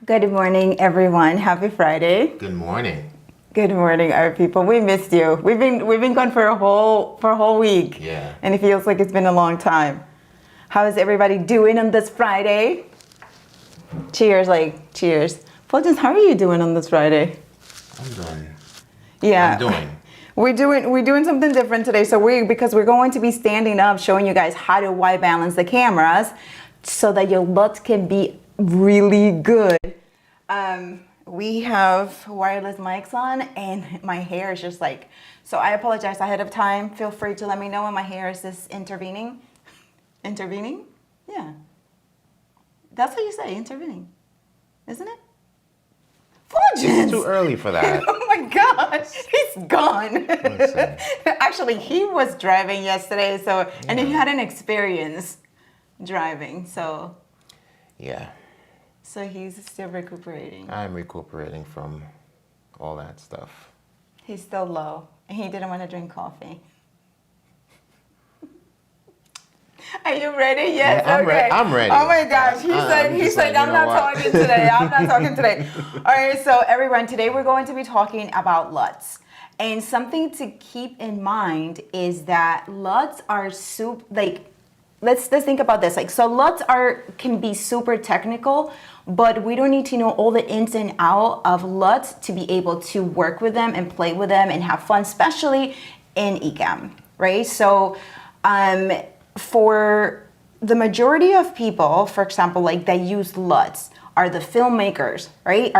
Good morning, everyone. Happy Friday. Good morning. Good morning, our people. We missed you. We've been gone for a whole week. Yeah. And it feels like it's been a long time. How is everybody doing on this Friday? Cheers, cheers. Fulgence, how are you doing on this Friday? I'm doing. Yeah. I'm doing. We're doing something different today. So because we're going to be standing up, showing you guys how to white balance the cameras so that your LUTs can be really good. We have wireless mics on and my hair is just so I apologize ahead of time. Feel free to let me know when my hair is just intervening. Intervening? Yeah. That's what you say, intervening. Isn't it? Fulgence! It's too early for that. Oh my gosh, he's gone. Actually, he was driving yesterday, and he had an experience driving, so. Yeah. So he's still recuperating. I'm recuperating from all that stuff. He's still low, and he didn't want to drink coffee. Are you ready? Yes. Yeah, Okay. I'm ready. Oh my gosh, he's like, I'm not talking today. I'm not talking today. All right. So everyone, today we're going to be talking about LUTs, and something to keep in mind is that LUTs are Let's think about this. So LUTs can be super technical, but we don't need to know all the ins and outs of LUTs to be able to work with them and play with them and have fun, especially in eCam, right? So for the majority of people, for example, that use LUTs are the filmmakers, right?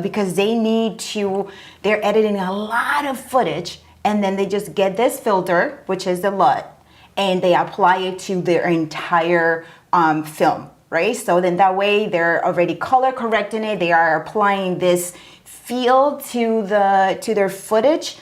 Because they're editing a lot of footage and then they just get this filter, which is the LUT, and they apply it to their entire film, right? So then that way they're already color correcting it. They are applying this feel to their footage,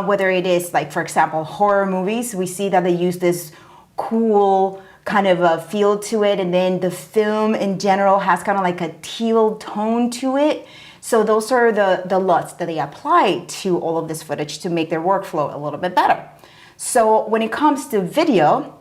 whether it is for example, horror movies. We see that they use this cool kind of a feel to it, and then the film in general has kind of a teal tone to it. So those are the LUTs that they apply to all of this footage to make their workflow a little bit better. So when it comes to video,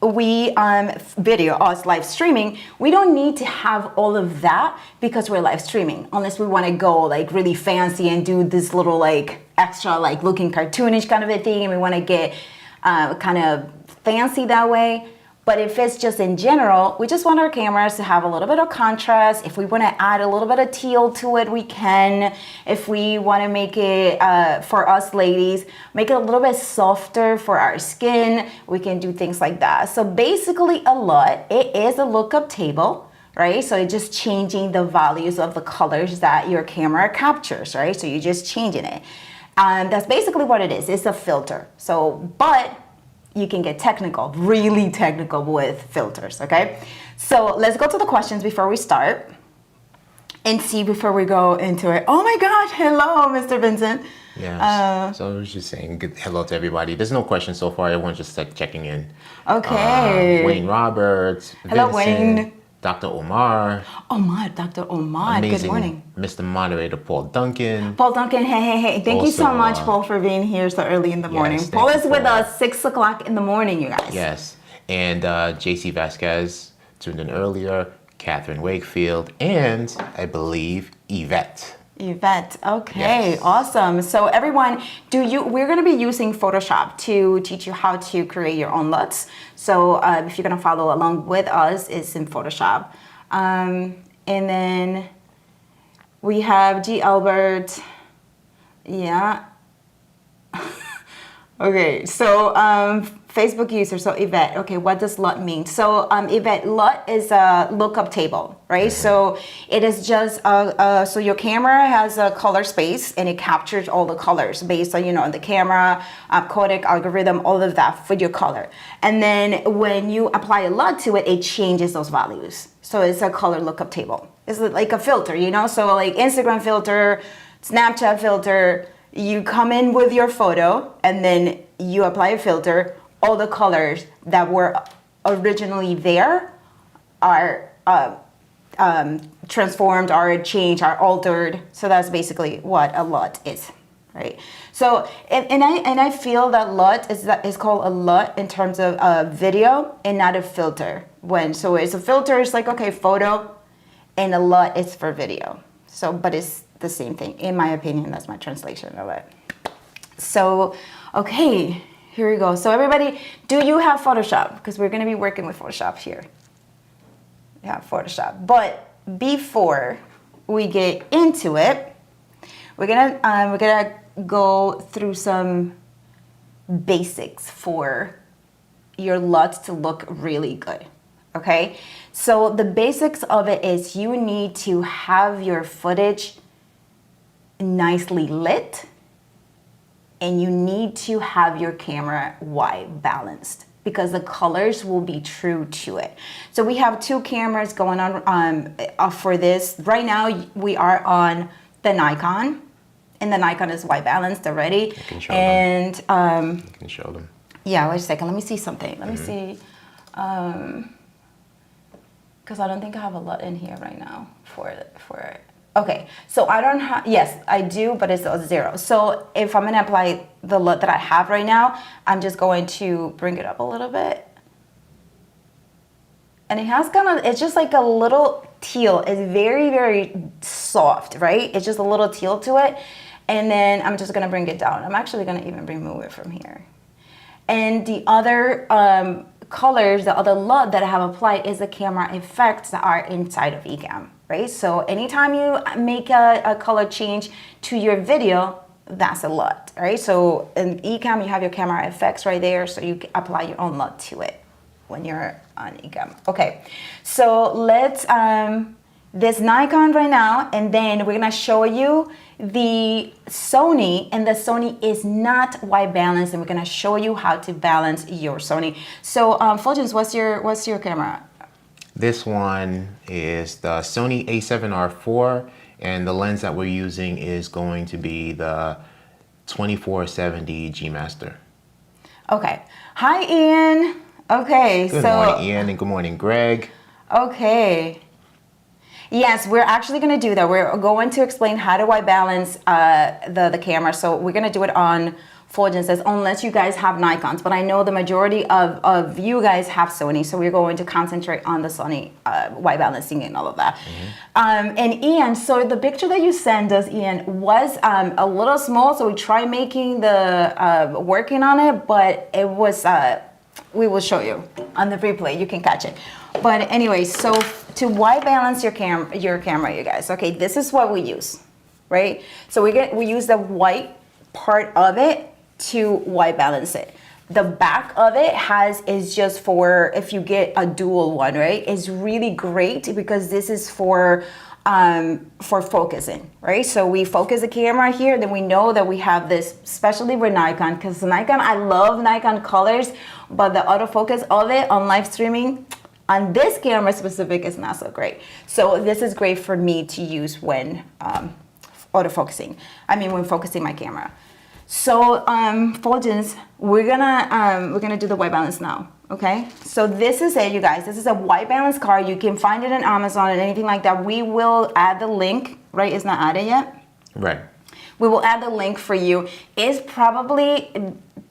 us live streaming, we don't need to have all of that because we're live streaming, unless we want to go really fancy and do this little extra looking cartoonish kind of a thing, and we want to get kind of fancy that way. But if it's just in general, we just want our cameras to have a little bit of contrast. If we want to add a little bit of teal to it, we can. If we want to make it, for us ladies, make it a little bit softer for our skin, we can do things like that. So basically a LUT, it is a lookup table, right? So it's just changing the values of the colors that your camera captures, right? So you're just changing it. That's basically what it is. It's a filter. But you can get technical, really technical with filters, okay? So let's go to the questions before we start and see before we go into it. Oh my gosh, hello, Mr. Vincent. Yeah, so I was just saying good hello to everybody. There's no questions so far. Everyone's just checking in. Okay. Wayne Roberts. Hello, Vincent, Wayne. Dr. Omar. Dr. Omar, Amazing good morning. Mr. Moderator Paul Duncan. Paul Duncan, hey. Thank you so Also, much, Paul, for being here so early in the morning. thank Paul you is with for- us 6 o'clock in the morning, you guys. Yes, and JC Vasquez tuned in earlier, Catherine Wakefield, and I believe Yvette. Yvette, okay, Yes. awesome. So everyone, we're gonna be using Photoshop to teach you how to create your own LUTs. So if you're gonna follow along with us, it's in Photoshop. And then we have G. Albert, yeah. Okay, so Facebook user, so Yvette, okay, what does LUT mean? So Yvette, LUT is a lookup table, right? Mm-hmm. So it is just, so your camera has a color space and it captures all the colors based on, the camera, codec, algorithm, all of that for your color. And then when you apply a LUT to it, it changes those values. So it's a color lookup table. It's like a filter, So Instagram filter, Snapchat filter, you come in with your photo and then you apply a filter. All the colors that were originally there are transformed, are changed, are altered. So that's basically what a LUT is, right? So and I feel that LUT is called a LUT in terms of video and not a filter. So it's a filter, it's okay, photo. and a LUT is for video. So, but it's the same thing. In my opinion, that's my translation of it. So, okay, here we go. So everybody, do you have Photoshop? Because we're going to be working with Photoshop here. Yeah, Photoshop. But before we get into it, we're gonna go through some basics for your LUTs to look really good. Okay, so the basics of it is you need to have your footage nicely lit, and you need to have your camera white balanced, because the colors will be true to it. So we have two cameras going on for this. Right now we are on the Nikon, and the Nikon is white balanced already. I can show and them. You can show them. Yeah, wait a second. Let me see something. Let me see. Because I don't think I have a LUT in here right now for it. Okay, so I don't have, yes, I do, but it's a 0. So if I'm gonna apply the LUT that I have right now, I'm just going to bring it up a little bit. And it has it's just like a little teal. It's very, very soft, right? It's just a little teal to it. And then I'm just gonna bring it down. I'm actually gonna even remove it from here. And the other colors, the other LUT that I have applied is the camera effects that are inside of Ecamm, right? So anytime you make a color change to your video, that's a LUT, right? So in Ecamm, you have your camera effects right there, so you can apply your own LUT to it when you're on Ecamm. Okay, so let's, this Nikon right now, and then we're gonna show you the Sony, and the Sony is not white balanced, and we're gonna show you how to balance your Sony. So, Fulgence, what's your camera? This one is the Sony a7R IV, and the lens that we're using is going to be the 2470 G Master. Okay. Hi, Ian. Okay. Good morning, Ian, and good morning, Greg. Okay. Yes, we're actually going to do that. We're going to explain how do I balance the camera. So we're going to do it on Fulgence's, unless you guys have Nikons. But I know the majority of you guys have Sony, so we're going to concentrate on the Sony white balancing and all of that. Mm-hmm. And Ian, so the picture that you sent us, Ian, was a little small. So we tried making the working on it, but it was. We will show you on the replay. You can catch it. But anyway, so to white balance your camera, you guys. Okay, this is what we use, right? So we use the white part of it to white balance it. The back of it is just for if you get a dual one, right? It's really great because this is for focusing, right? So we focus the camera here, then we know that we have this, especially with Nikon, because Nikon, I love Nikon colors, but the autofocus of it on live streaming on this camera specific is not so great. So this is great for me to use when autofocusing. When focusing my camera. So Fulgence, we're gonna do the white balance now. Okay, so this is it, you guys. This is a white balance card. You can find it on Amazon and anything like that. We will add the link, right? It's not added yet. Right. We will add the link for you. It's probably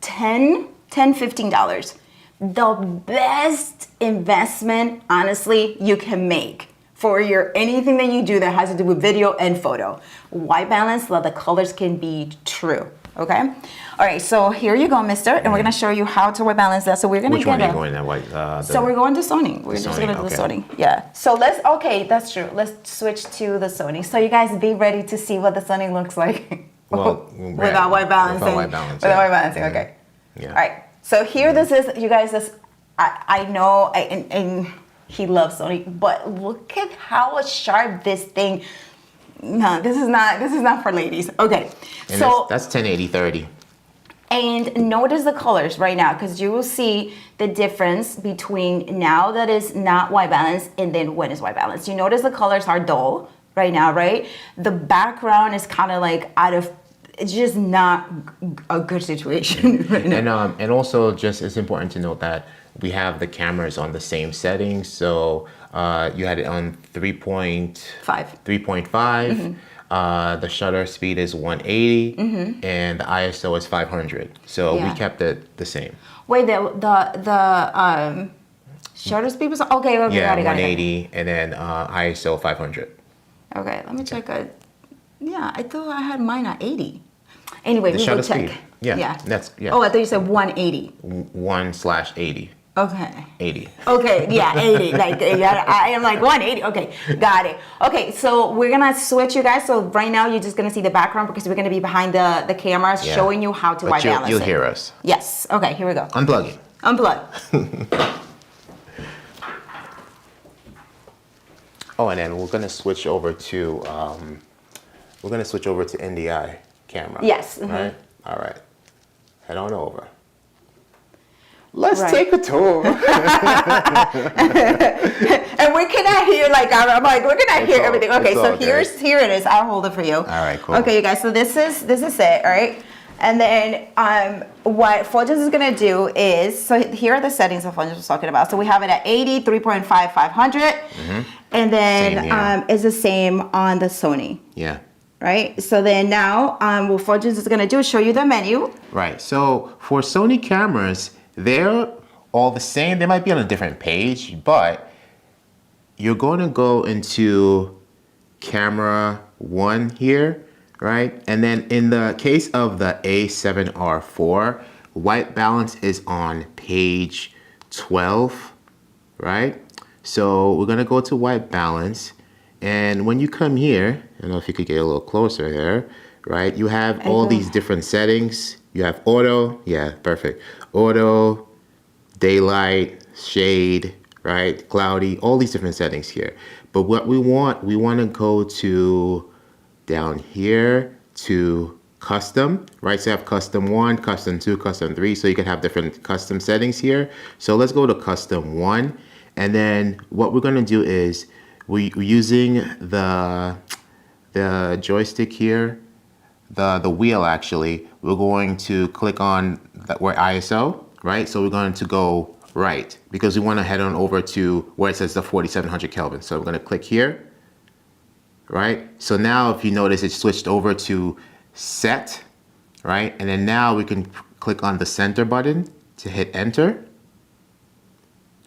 $15. The best investment, honestly, you can make for anything that you do that has to do with video and photo. White balance, so that the colors can be true. Okay. All right. So here you go, Mister, and we're gonna show you how to white balance that. So we're gonna Which one are you going to white? So we're going to Sony. We're just gonna do the Sony. Yeah. So okay, that's true. Let's switch to the Sony. So you guys be ready to see what the Sony looks like. Well, without white balancing. Without white balancing. Without white balancing. Okay. Yeah. All right. So here this is, you guys. I know, and he loves Sony, but look at how sharp this thing. No, this is not for ladies. Okay, and so that's 1080-30. And notice the colors right now, because you will see the difference between now that is not white balance and then when it's white balance. You notice the colors are dull right now, right? The background is kind of like it's just not a good situation right now. And also, just it's important to note that we have the cameras on the same settings. So you had it on 3.5. Mm-hmm. The shutter speed is 180, mm-hmm. and the ISO is 500. So we kept it the same. Wait, the Shutter speed was okay. Yeah, got it. 180, and then ISO 500. Okay, let me check it. Yeah, I thought I had mine at 80. Anyway, The we will shutter check. speed. Yeah, that's Oh, I thought you said 180. 1/80. Okay. 80. Okay, yeah, 80. Like, yeah, I am like 180. Okay, got it. Okay, so we're gonna switch, you guys. So right now you're just gonna see the background because we're gonna be behind the cameras showing you how to white balance You'll it. hear us. Yes. Okay, here we go. Unplug it. Unplug. Oh, and then we're gonna switch over to NDI camera. Yes. Right. All right. Head on over. Let's take a tour. And we cannot hear, like, I'm like, we're gonna hear everything. Okay, so here it is. I'll hold it for you. All right, cool. Okay, you guys, so this is it, all right? And then what Fulgence is gonna do is, so here are the settings that Fulgence was talking about. So we have it at 80, 3.5, 500. And then it's the same on the Sony. Yeah. Right? So then now what Fulgence is gonna do is show you the menu. Right. So for Sony cameras, they're all the same. They might be on a different page, but you're going to go into camera 1 here, right? And then in the case of the A7R4, white balance is on page 12, right? So we're going to go to white balance. And when you come here, I don't know if you could get a little closer there, right? You have all these different settings. You have auto, yeah, perfect. Auto, daylight, shade, right? Cloudy, all these different settings here. But what we want to go to down here to custom, right? So you have custom 1, custom 2, custom 3. So you can have different custom settings here. So let's go to custom 1. And then what we're gonna do is we're using the joystick here, the wheel actually. We're going to click on where ISO, right? So we're going to go right because we want to head on over to where it says the 4700 Kelvin. So we're going to click here, right? So now if you notice, it switched over to set, right? And then now we can click on the center button to hit enter,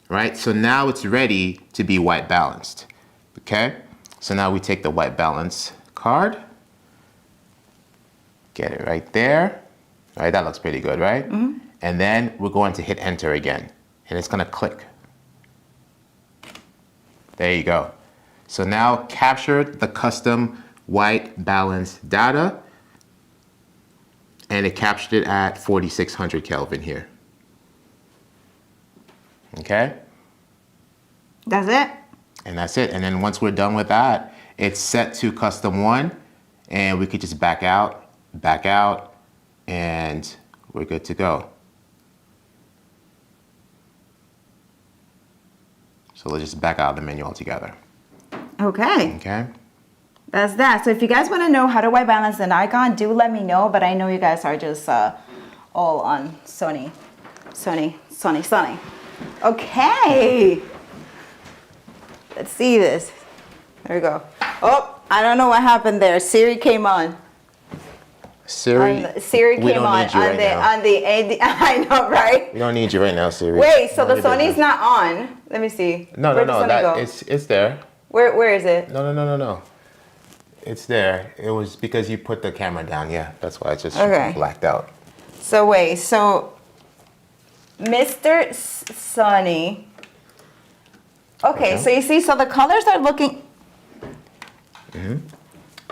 right? So now it's ready to be white balanced, okay? So now we take the white balance card, get it right there. All right, that looks pretty good, right? And then we're going to hit enter again, and it's gonna click. There you go. So now captured the custom white balance data, and it captured it at 4600 Kelvin here. Okay? That's it? And that's it. And then once we're done with that, it's set to custom 1, and we could just back out, and we're good to go. So let's just back out of the menu altogether. Okay. Okay. That's that. So if you guys want to know how to white balance an icon, do let me know. But I know you guys are just all on Sony. Okay. Let's see this. There we go. Oh, I don't know what happened there. Siri came on. Siri came on the I know, right? We don't need you right now, Siri. Wait, so the Sony's not on. Let me see. No, it's there. Where is it? No. It's there. It was because you put the camera down. Yeah, that's why it's just blacked out. So wait, so Mr. Sony. Okay, so you see, so the colors are looking.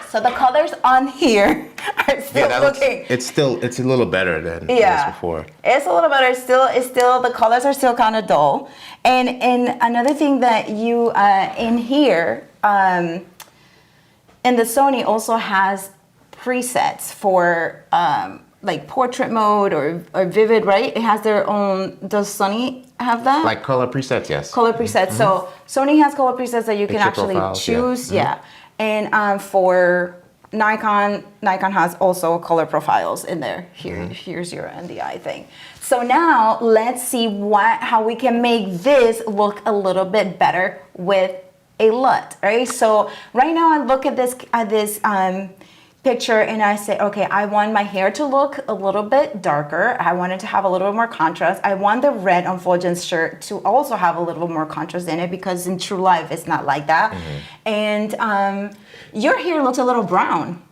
So the colors on here are still looking. It's a little better than it was before. It's a little better. It's still the colors are still kind of dull. And another thing that you in here, and the Sony also has presets for like portrait mode or vivid, right? It has their own. Does Sony have that? Like color presets, yes. Color presets. So Sony has color presets that you can actually choose. Yeah. And for Nikon has also color profiles in there. Here's your NDI thing. So now let's see how we can make this look a little bit better with a LUT, right? So right now I look at this picture and I say, okay, I want my hair to look a little bit darker. I want it to have a little more contrast. I want the red Untitled shirt to also have a little more contrast in it because in true life, it's not like that. And your hair looks a little brown.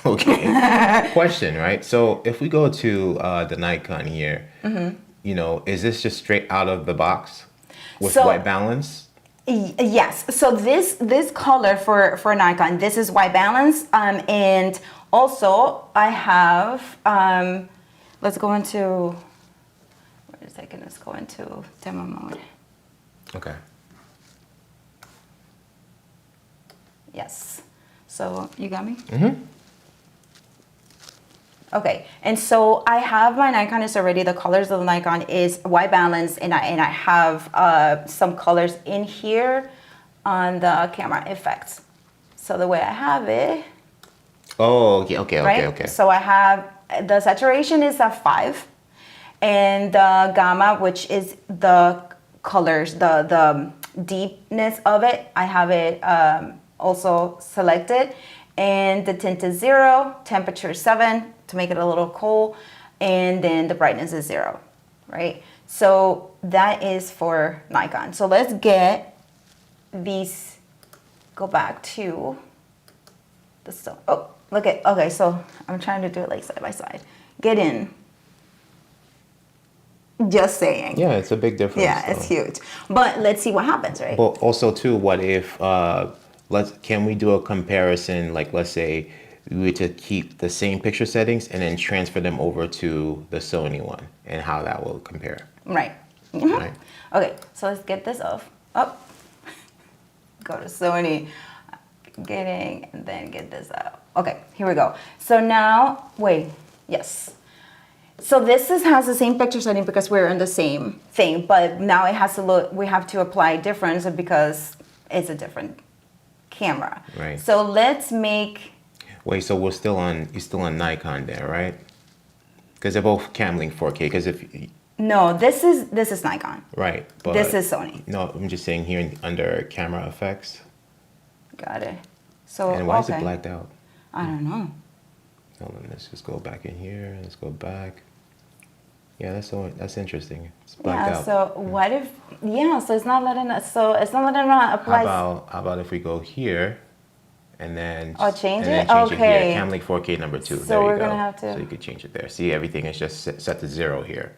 Okay. Question, right? So if we go to the Nikon here, you know, is this just straight out of the box with white balance? Yes. So this color for Nikon, this is white balance. And also I have, let's go into, wait a second, let's go into demo mode. Okay. Yes. So you got me? Okay, and so I have my Nikon is already, the colors of the Nikon is white balance, and I have some colors in here on the camera effects. So the way I have it. Oh, okay. So I have, the saturation is at 5, and the gamma, which is the colors, the deepness of it, I have it also selected. And the tint is 0, temperature 7 to make it a little cool, and then the brightness is 0, right? So that is for Nikon. So let's get these, go back to the stuff. Oh, look at, okay, so I'm trying to do it like side by side. Get in. Just saying. Yeah, it's a big difference. Yeah, it's huge. But let's see what happens, right? But also too, what if can we do a comparison, like let's say we were to keep the same picture settings and then transfer them over to the Sony one and how that will compare? Right. Right. Okay, so let's get this off. Oh, go to Sony, getting, and then get this out. Okay, here we go. So now, wait, yes. So this has the same picture setting because we're in the same thing, but now it has to look, we have to apply difference because it's a different camera. Right. So let's make. Wait, so you're still on Nikon there, right? Because they're both Camlink 4K. Because if no, this is Nikon. Right, but this is Sony. No, I'm just saying here under camera effects. Got it. So and why is it blacked out? I don't know. Hold on, let's just go back in here. Let's go back. Yeah, that's interesting. It's blacked out. So what if so it's not letting us apply. How about if we go here and then change it? Okay. It here. Camlink 4K number 2. So there you we're go. gonna have to. So you could change it there. See, everything is just set to 0 here.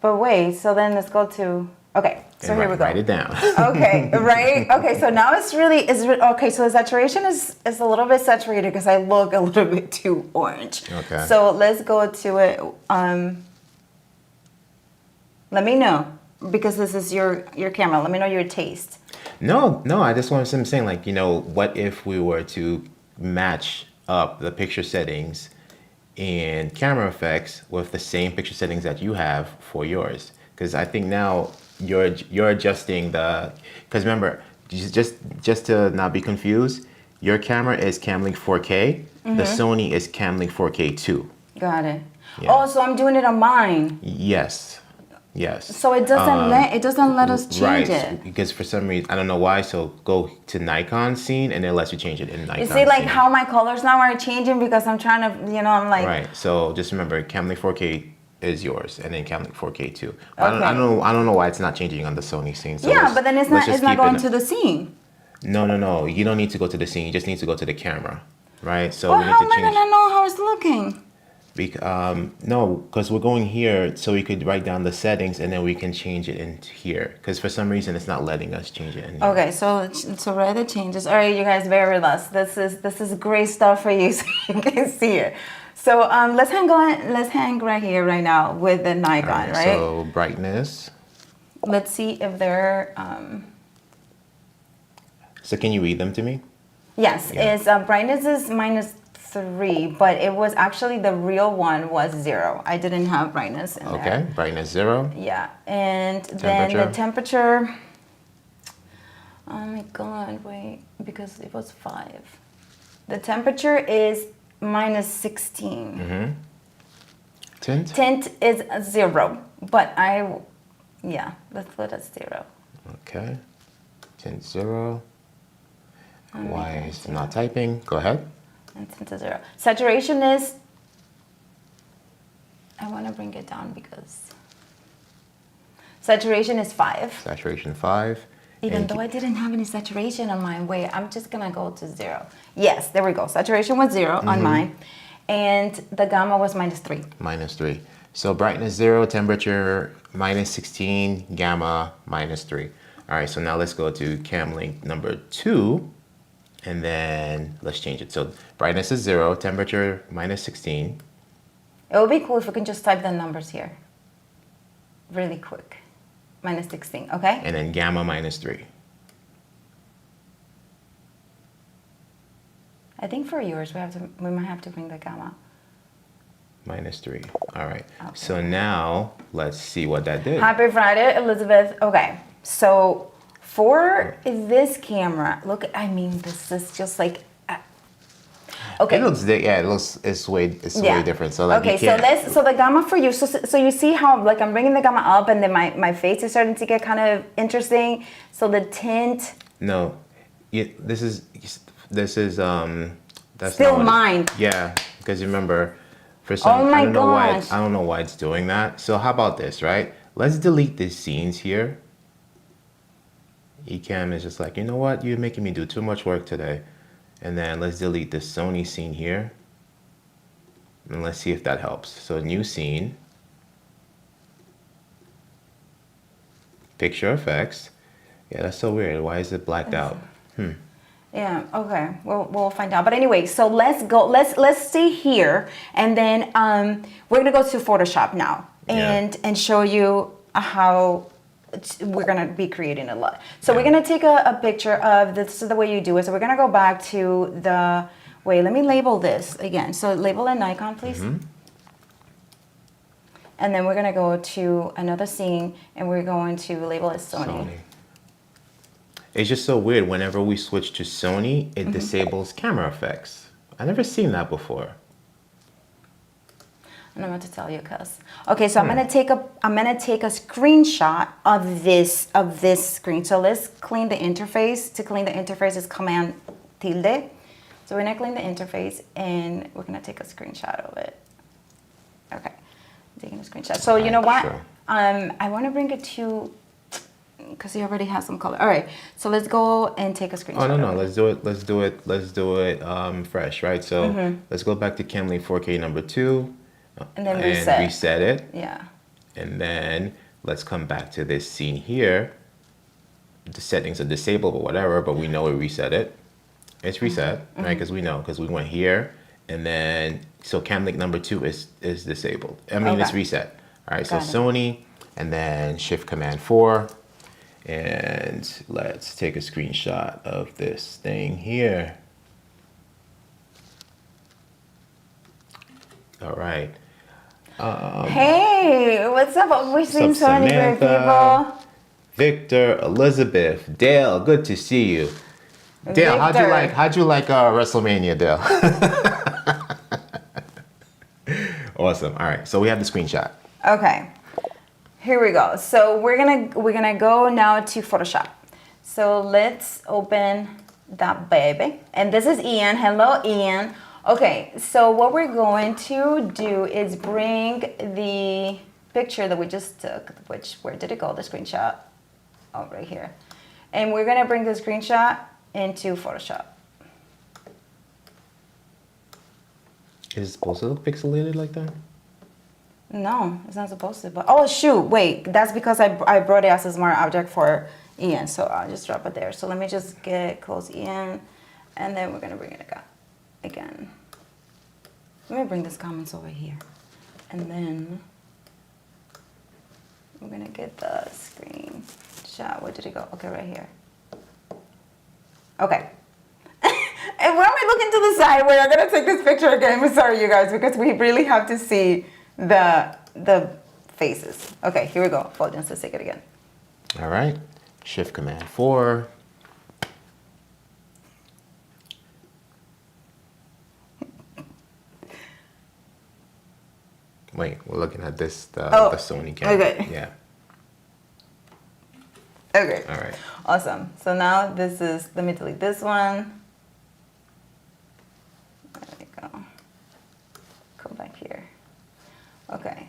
But wait, so then let's go to. Okay, so here we go. Write it down. Okay, right? Okay, so now okay, so the saturation is a little bit saturated because I look a little bit too orange. Okay. So let's go to it. Let me know, because this is your camera. Let me know your taste. No, I just want to saying, like, you know, what if we were to match up the picture settings and camera effects with the same picture settings that you have for yours? Because I think now you're adjusting because remember, just to not be confused, your camera is Camlink 4K, the Sony is Camlink 4K 2. Got it. Yeah. Oh, so I'm doing it on mine. Yes. So it doesn't let us change it. Because for some reason, I don't know why, so go to Nikon scene and it lets you change it in Nikon. You see like scene. how my colors now are changing because I'm trying to, I'm like. Right, so just remember, Camlink 4K is yours, and then Camlink 4K too. Okay. I don't know why it's not changing on the Sony scene. So but then it's not going to the scene. No. You don't need to go to the scene. You just need to go to the camera, right? So Well, we need how to am I change. gonna know how it's looking? Because we're going here, so we could write down the settings, and then we can change it into here. Because for some reason, it's not letting us change it in here. Okay, so write the changes. All right, you guys, bear with us. This is great stuff for you, so you can see it. So let's hang right here right now with the Nikon, right? So brightness. Let's see if they're. So can you read them to me? Yes, Yeah. it's brightness is -3, but it was actually the real one was 0. I didn't have brightness in there. Okay, brightness 0. Yeah, and then the temperature. Oh my God! Wait, because it was 5. The temperature is -16. Tint. Tint is 0, but let's put it 0. Okay. Tint 0. Why is it not typing? Go ahead. and tint to 0. Saturation is, I want to bring it down because saturation is 5. Saturation 5. Even though I didn't have any saturation on mine. Wait, I'm just gonna go to 0. Yes, there we go. Saturation was 0 on mine. And the gamma was -3. -3. So brightness 0, temperature -16, gamma -3. All right, so now let's go to cam link number 2, and then let's change it. So brightness is 0, temperature -16. It would be cool if we can just type the numbers here. Really quick. -16, okay? And then gamma -3. I think for yours, we might have to bring the gamma. -3. All right. Okay. So now let's see what that did. Happy Friday, Elizabeth. Okay, so for this camera, look, I mean, this is just like, okay. It looks, it's way different. So like, okay, so the gamma for you, so you see how like I'm bringing the gamma up, and then my face is starting to get kind of interesting. So the tint. No, this is that's still not mine. Yeah, because remember, for some, oh my I don't know gosh. I don't know why it's doing that. So how about this, right? Let's delete these scenes here. Ecamm is just like, you know what? You're making me do too much work today. And then let's delete this Sony scene here. And let's see if that helps. So new scene. Picture effects. Yeah, that's so weird. Why is it blacked out? Yeah, okay. We'll find out. But anyway, so let's go. Let's stay here, and then we're gonna go to Photoshop now and show you how we're gonna be creating a LUT. So we're gonna take a picture of this is the way you do it. So we're gonna go back to the wait. Let me label this again. So label a Nikon, please. And then we're gonna go to another scene, and we're going to label it Sony. It's just so weird. Whenever we switch to Sony, it disables camera effects. I've never seen that before. And I'm about to tell you, cuz. Okay, so I'm gonna take a screenshot of this screen. So let's clean the interface. To clean the interface is Command tilde. So we're gonna clean the interface, and we're gonna take a screenshot of it. Okay, I'm taking a screenshot. So you know what? Sure. I want to bring it to. Because he already has some color. All right, so let's go and take a screenshot. Oh no, let's do it fresh, right? So let's go back to Camlink 4K number 2, and then reset it. Yeah. And then let's come back to this scene here. The settings are disabled or whatever, but we know we reset it. It's reset, right? Because we know, because we went here, and then so Camlink number 2 is disabled. I mean, it's reset. All right, Got so Sony, and then Shift Command 4. And let's take a screenshot of this thing here. All right. Hey, what's up? We've seen so many great people. Victor, Elizabeth, Dale, good to see you. Dale, Victor. how'd you like WrestleMania, Dale? Awesome. All right, so we have the screenshot. Okay. Here we go. So we're gonna go now to Photoshop. So let's open that baby. And this is Ian. Hello, Ian. Okay, so what we're going to do is bring the picture that we just took, where did it go? The screenshot. Oh, right here. And we're gonna bring the screenshot into Photoshop. Is it supposed to look pixelated like that? No, it's not supposed to. But oh shoot, wait, that's because I brought it as a smart object for Ian, so I'll just drop it there. So let me just get close Ian, and then we're gonna bring it again. Let me bring these comments over here, and then we're gonna get the screenshot. Where did it go? Okay, right here. Okay. And when we look into the side, we're gonna take this picture again. I'm sorry, you guys, because we really have to see the faces. Okay, here we go. Fulgens, let's take it again. All right. Shift Command 4. Wait, we're looking at this, the Sony camera. Okay. Yeah. Okay. All right. Awesome. So now this is, let me delete this one. Okay.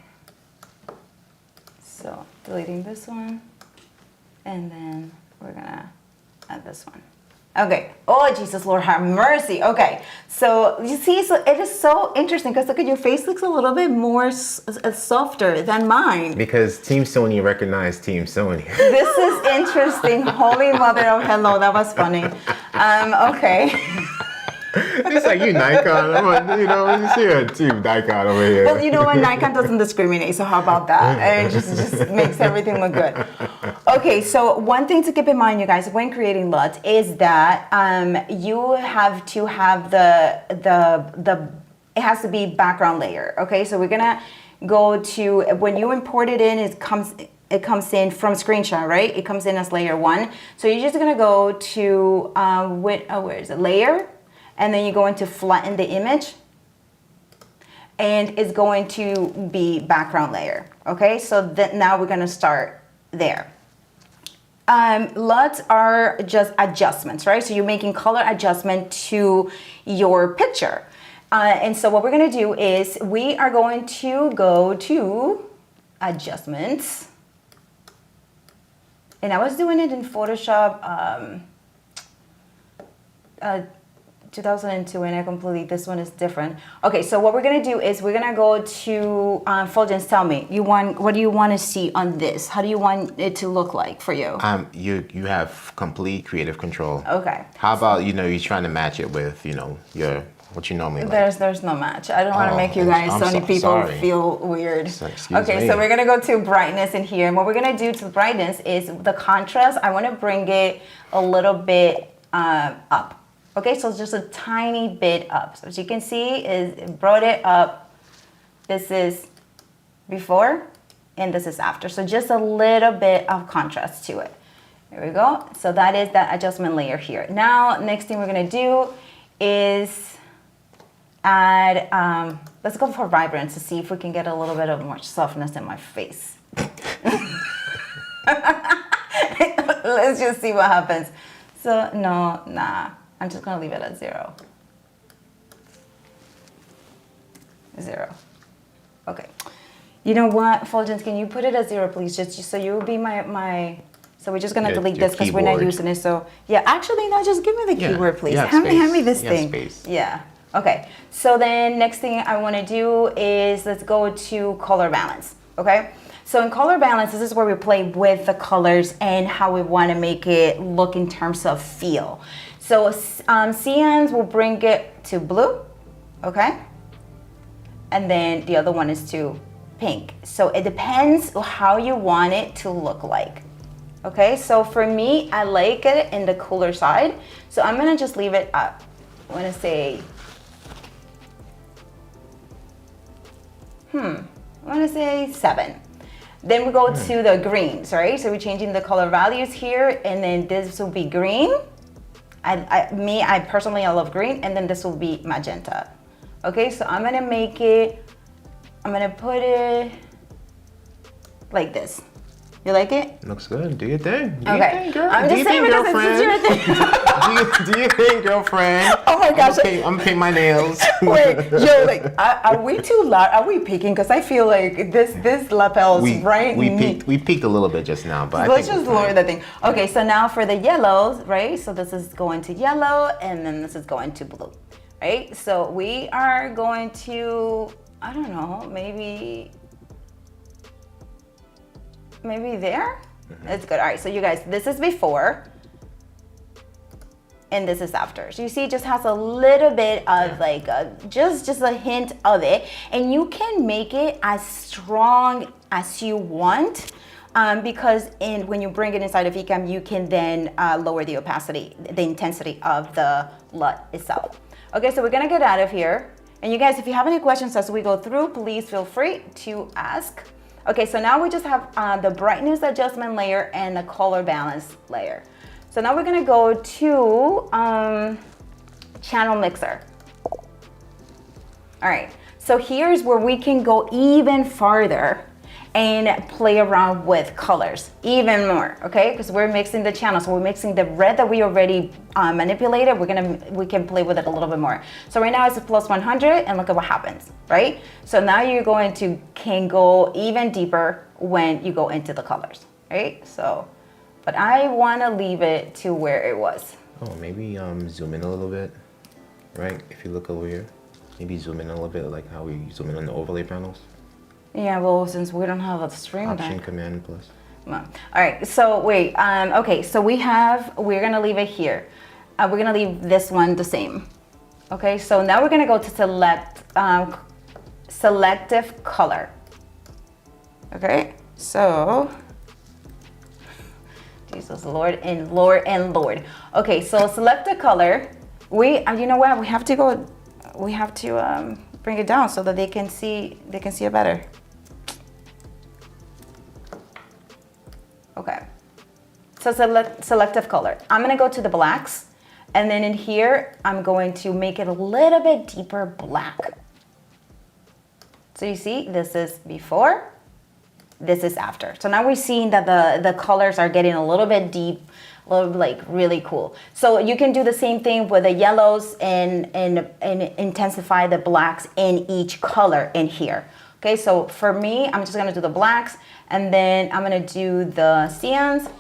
So deleting this one, and then we're gonna add this one. Okay. Oh, Jesus, Lord, have mercy. Okay. So you see, so it is so interesting because look at your face looks a little bit more softer than mine. Because Team Sony recognized Team Sony. This is interesting. Holy mother of hello. That was funny. Okay. It's like you Nikon. I'm like, you know, you see a Team Nikon over here. Well, you know what? Nikon doesn't discriminate, so how about that? And it just makes everything look good. Okay, so one thing to keep in mind, you guys, when creating LUTs is that you have to have it has to be background layer. Okay, so we're gonna go to, when you import it in, it comes in from screenshot, right? It comes in as layer 1. So you're just gonna go to where is it? Layer. And then you go into flatten the image, and it's going to be background layer. Okay, so now we're gonna start there. LUTs are just adjustments, right? So you're making color adjustment to your picture. And so what we're gonna do is we are going to go to adjustments. And I was doing it in Photoshop 2002, and I completely, this one is different. Okay, so what we're gonna do is we're gonna go to Fulgence. Tell me, what do you want to see on this? How do you want it to look like for you? You have complete creative control. Okay. How about, you know, you're trying to match it with, you know, what you normally like? There's no match. I don't want to make you guys, Sony people, feel weird. So, okay, so we're gonna go to brightness in here, and what we're gonna do to brightness is the contrast. I want to bring it a little bit up. Okay, so it's just a tiny bit up. So as you can see, it brought it up. This is before, and this is after. So just a little bit of contrast to it. There we go. So that is that adjustment layer here. Now, next thing we're gonna do is add, let's go for vibrance to see if we can get a little bit of more softness in my face. Let's just see what happens. So, I'm just gonna leave it at 0. 0. Okay. You know what, Fulgence, can you put it at 0, please? Just so you will be my. So we're just gonna delete this because we're not using it. So yeah, actually, no, just give me the keyboard, please. Hand me this thing. Space. Yeah. Okay. So then next thing I want to do is let's go to color balance. Okay. So in color balance, this is where we play with the colors and how we want to make it look in terms of feel. So cyans will bring it to blue, okay? And then the other one is to pink. So it depends how you want it to look like, okay? So for me, I like it in the cooler side. So I'm gonna just leave it up. I wanna say, I wanna say 7. Then we go to the greens, right? So we're changing the color values here, and then this will be green. I personally, I love green, and then this will be magenta. Okay, so I'm gonna put it like this. You like it? Looks good. Do your thing. Do your thing, girl. I'm just saying because it's your thing. do your thing, girlfriend. Oh my gosh. I'm gonna paint my nails. Wait, yo, like, are we too loud? Are we peaking? Because I feel like this lapel is right. We peaked a little bit just now, but let's just lower the thing. Okay, so now for the yellows, right? So this is going to yellow, and then this is going to blue, right? So we are going to, I don't know, maybe there. That's good. All right, so you guys, this is before and this is after. So you see, it just has a little bit of like just a hint of it, and you can make it as strong as you want, because when you bring it inside of eCam, you can then lower the opacity, the intensity of the LUT itself. Okay, so we're gonna get out of here, and you guys, if you have any questions as we go through, please feel free to ask. Okay, so now we just have the brightness adjustment layer and the color balance layer. So now we're gonna go to channel mixer. All right, so here's where we can go even farther and play around with colors even more, okay? Because we're mixing the channels. So we're mixing the red that we already manipulated. We can play with it a little bit more. So right now it's a plus 100 and look at what happens, right? So now you're going to can go even deeper when you go into the colors, right? So, but I want to leave it to where it was. Oh, maybe zoom in a little bit, right? If you look over here, maybe zoom in a little bit, like how we zoom in on the overlay panels. Yeah, well, since we don't have a stream Option deck. Command plus. All right, so wait, okay, so we're gonna leave it here. We're gonna leave this one the same. Okay, so now we're gonna go to selective color. Okay, so, Jesus, Lord and Lord and Lord. Okay, so selective color, you know what, we have to bring it down so that they can see it better. Okay, so selective color. I'm gonna go to the blacks, and then in here, I'm going to make it a little bit deeper black. So you see, this is before, this is after. So now we're seeing that the colors are getting a little bit deep, a little like really cool. So you can do the same thing with the yellows and intensify the blacks in each color in here. Okay, so for me, I'm just gonna do the blacks, and then I'm gonna do the cyans.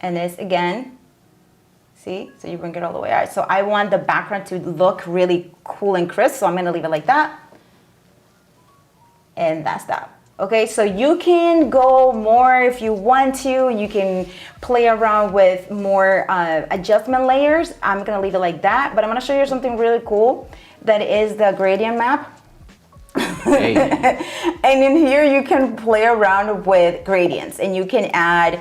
And this again, see? So you bring it all the way out. So I want the background to look really cool and crisp, so I'm gonna leave it like that. And that's that. Okay, so you can go more if you want to. You can play around with more adjustment layers. I'm gonna leave it like that, but I'm gonna show you something really cool that is the gradient map. Hey. And in here you can play around with gradients, and you can add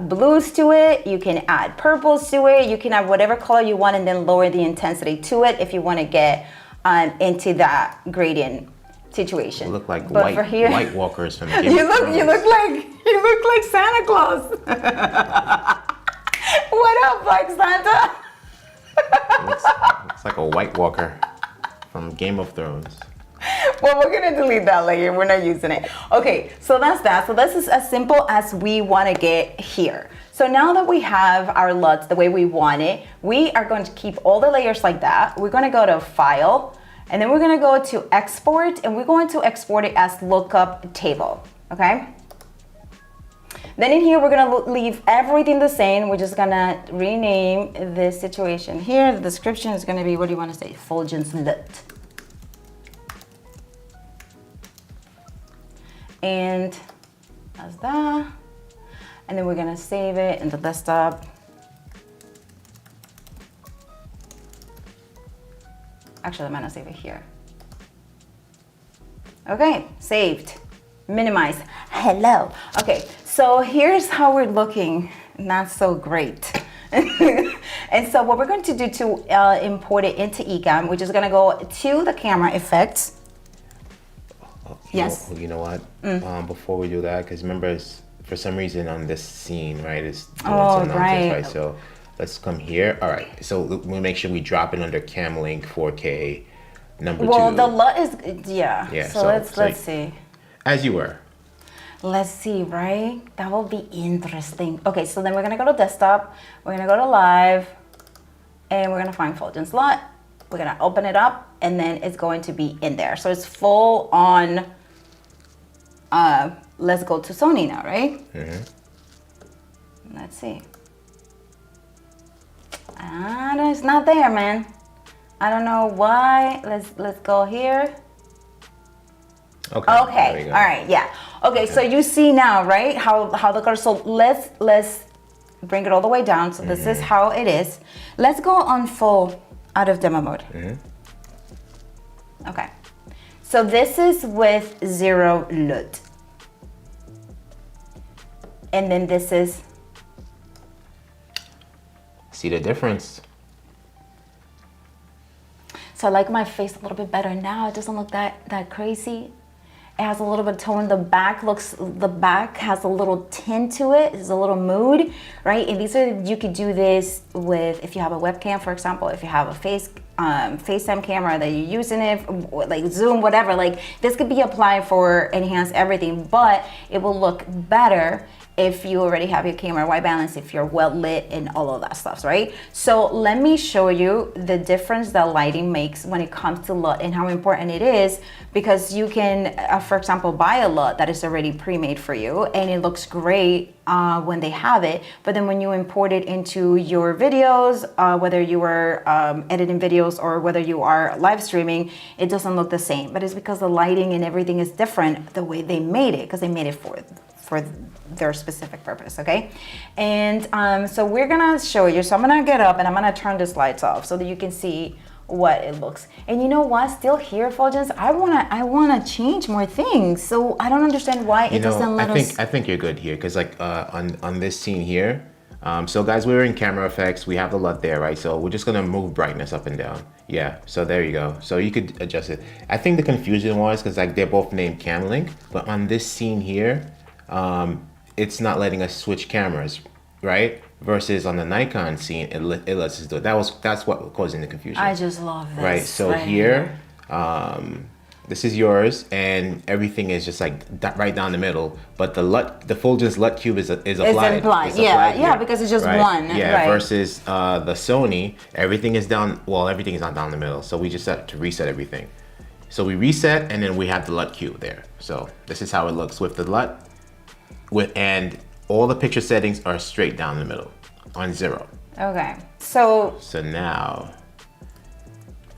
blues to it, you can add purples to it, you can add whatever color you want and then lower the intensity to it if you want to get into that gradient situation. You look like white walkers from Game you of Thrones. You look like Santa Claus. What up, Black Santa? looks like a White Walker from Game of Thrones. Well, we're gonna delete that layer. We're not using it. Okay, so that's that. So this is as simple as we want to get here. So now that we have our LUTs the way we want it, we are going to keep all the layers like that. We're going to go to File, and then we're going to go to Export, and we're going to export it as lookup table. Okay. Then in here, we're going to leave everything the same. We're just going to rename this situation here. The description is going to be, what do you want to say? Fulgens LUT. And that's that. And then we're gonna save it in the desktop. Actually, I'm gonna save it here. Okay, saved. Minimize. Hello. Okay, so here's how we're looking. Not so great. And so what we're going to do to import it into Ecamm, we're just gonna go to the camera effects. Yes. You know what? Before we do that, because remember, for some reason on this scene, right, it's doing some nonsense, right? So let's come here. All right. So we'll make sure we drop it under Cam Link 4K number 2. Well, the LUT is yeah. So let's see. As you were. Let's see, right? That will be interesting. Okay, so then we're gonna go to desktop. We're gonna go to live, and we're gonna find Fulgens LUT. We're gonna open it up, and then it's going to be in there. So it's full on. Let's go to Sony now, right? Mm-hmm. Let's see. It's not there, man. I don't know why. Let's go here. Okay. Okay. All right. Yeah. Okay. So you see now, right? How the color. So let's bring it all the way down. So this is how it is. Let's go on full out of demo mode. Mm-hmm. Okay. So this is with 0 LUT. And then this is. See the difference? So I like my face a little bit better now. It doesn't look that crazy. It has a little bit of tone. The back has a little tint to it. It's a little mood, right? And you could do this with, if you have a webcam, for example, if you have a face FaceTime camera that you're using it, like Zoom, whatever. Like this could be applied for enhance everything, but it will look better if you already have your camera white balance, if you're well lit and all of that stuff, right? So let me show you the difference that lighting makes when it comes to LUT and how important it is, because you can, for example, buy a LUT that is already pre-made for you and it looks great when they have it, but then when you import it into your videos, whether you are editing videos or whether you are live streaming, it doesn't look the same. But it's because the lighting and everything is different the way they made it, because they made it for their specific purpose, okay? And so we're gonna show you. So I'm gonna get up and I'm gonna turn the lights off so that you can see what it looks. And you know what? Still here, Fulgence, I wanna change more things. So I don't understand why it doesn't let us. I think you're good here, because like on this scene here. So guys, we're in camera effects. We have the LUT there, right? So we're just gonna move brightness up and down. Yeah, so there you go. So you could adjust it. I think the confusion was because like they're both named CamLink, but on this scene here, it's not letting us switch cameras, right? Versus on the Nikon scene, it lets us do it. That's what was causing the confusion. I just love this. Right. So here, this is yours, and everything is just like right down the middle. But the Fulgence LUT cube is applied. It's applied. Yeah, because it's just right? one. Yeah. Right. Versus the Sony, everything is down. Well, everything is not down the middle. So we just have to reset everything. So we reset, and then we have the LUT cube there. So this is how it looks with the LUT. And all the picture settings are straight down the middle on 0. Okay, so now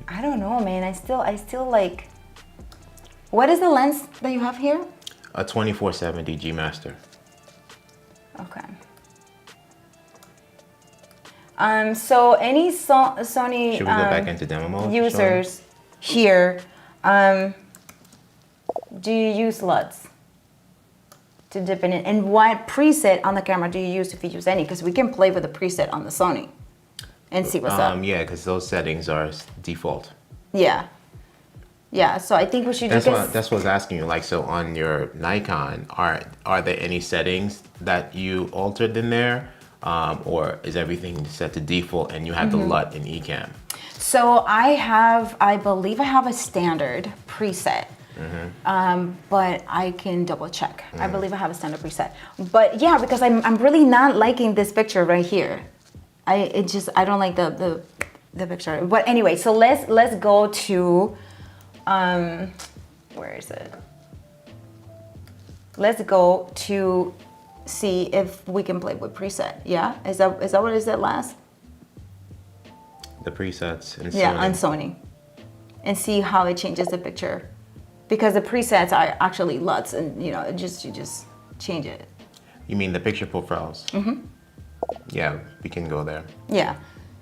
I don't know, man. I still like. What is the lens that you have here? A 2470 G Master. Okay. So any Sony should we go back into demo mode? users here, do you use LUTs to dip in it? And what preset on the camera do you use, if you use any? Because we can play with the preset on the Sony and see what's up. Yeah, because those settings are default. Yeah. Yeah, so I think we should that's what I was asking you. Like, so on your Nikon, are there any settings that you altered in there? Or is everything set to default and you have the LUT in Ecamm? So I believe I have a standard preset. But I can double check. I believe I have a standard preset. But yeah, because I'm really not liking this picture right here. I don't like the picture. But anyway, so let's go to where is it? Let's go to see if we can play with preset. Yeah, is that what is it last? The presets in Sony. Yeah, on Sony, and see how it changes the picture. Because the presets are actually LUTs, and you just change it. You mean the picture profiles? Yeah, we can go there. Yeah,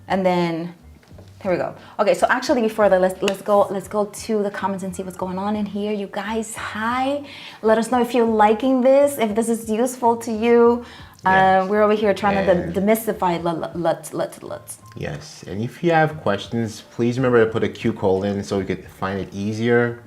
and then here we go. Okay, so actually before that, let's go to the comments and see what's going on in here. You guys, hi. Let us know if you're liking this, if this is useful to you. Yeah. We're over here trying to demystify LUTs. Yes, and if you have questions, please remember to put a Q colon so we could find it easier.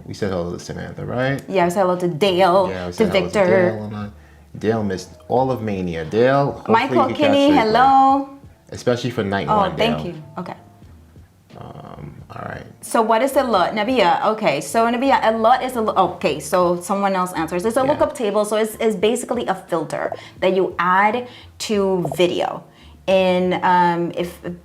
We said hello to Samantha, right? Yeah, we said hello to Dale, to Victor. Dale missed all of Mania. Dale, Michael Kinney, hello. Especially for night one, Oh, thank you. Okay. All right. So what is a LUT? Nabia, okay. So Nabia, a LUT is okay, so someone else answers. It's a lookup table, so it's basically a filter that you add to video. And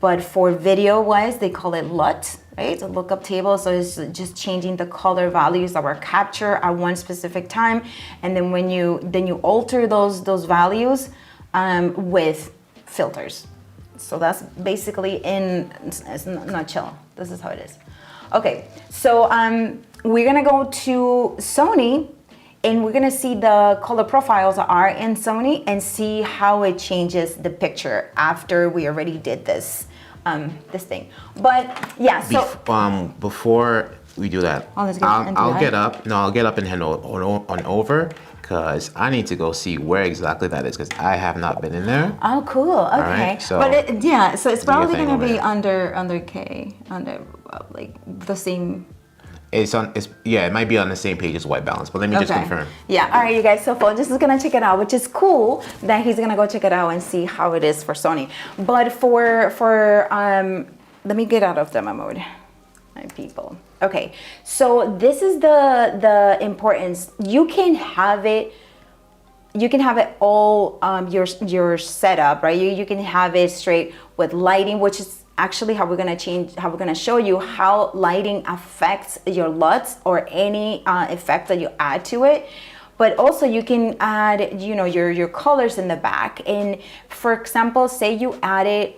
but for video wise, they call it LUT, right? It's a lookup table, so it's just changing the color values that were captured at one specific time, and then when you alter those values with filters. So that's basically in a nutshell. This is how it is. Okay, so we're gonna go to Sony. And we're gonna see the color profiles are in Sony and see how it changes the picture after we already did this this thing. But yeah, so before we do that, I'll get up and head on over because I need to go see where exactly that is because I have not been in there. Oh, cool. Okay. Right, so but so it's probably gonna be under K, under like the same. It might be on the same page as white balance, but let me just confirm. Yeah, all right, you guys. So Fulgence is gonna check it out, which is cool that he's gonna go check it out and see how it is for Sony. But for let me get out of demo mode, my people. Okay, so this is the importance. You can have it all your setup, right? You can have it straight with lighting, which is actually how we're gonna show you how lighting affects your LUTs or any effect that you add to it. But also you can add, you know, your colors in the back. And for example, say you added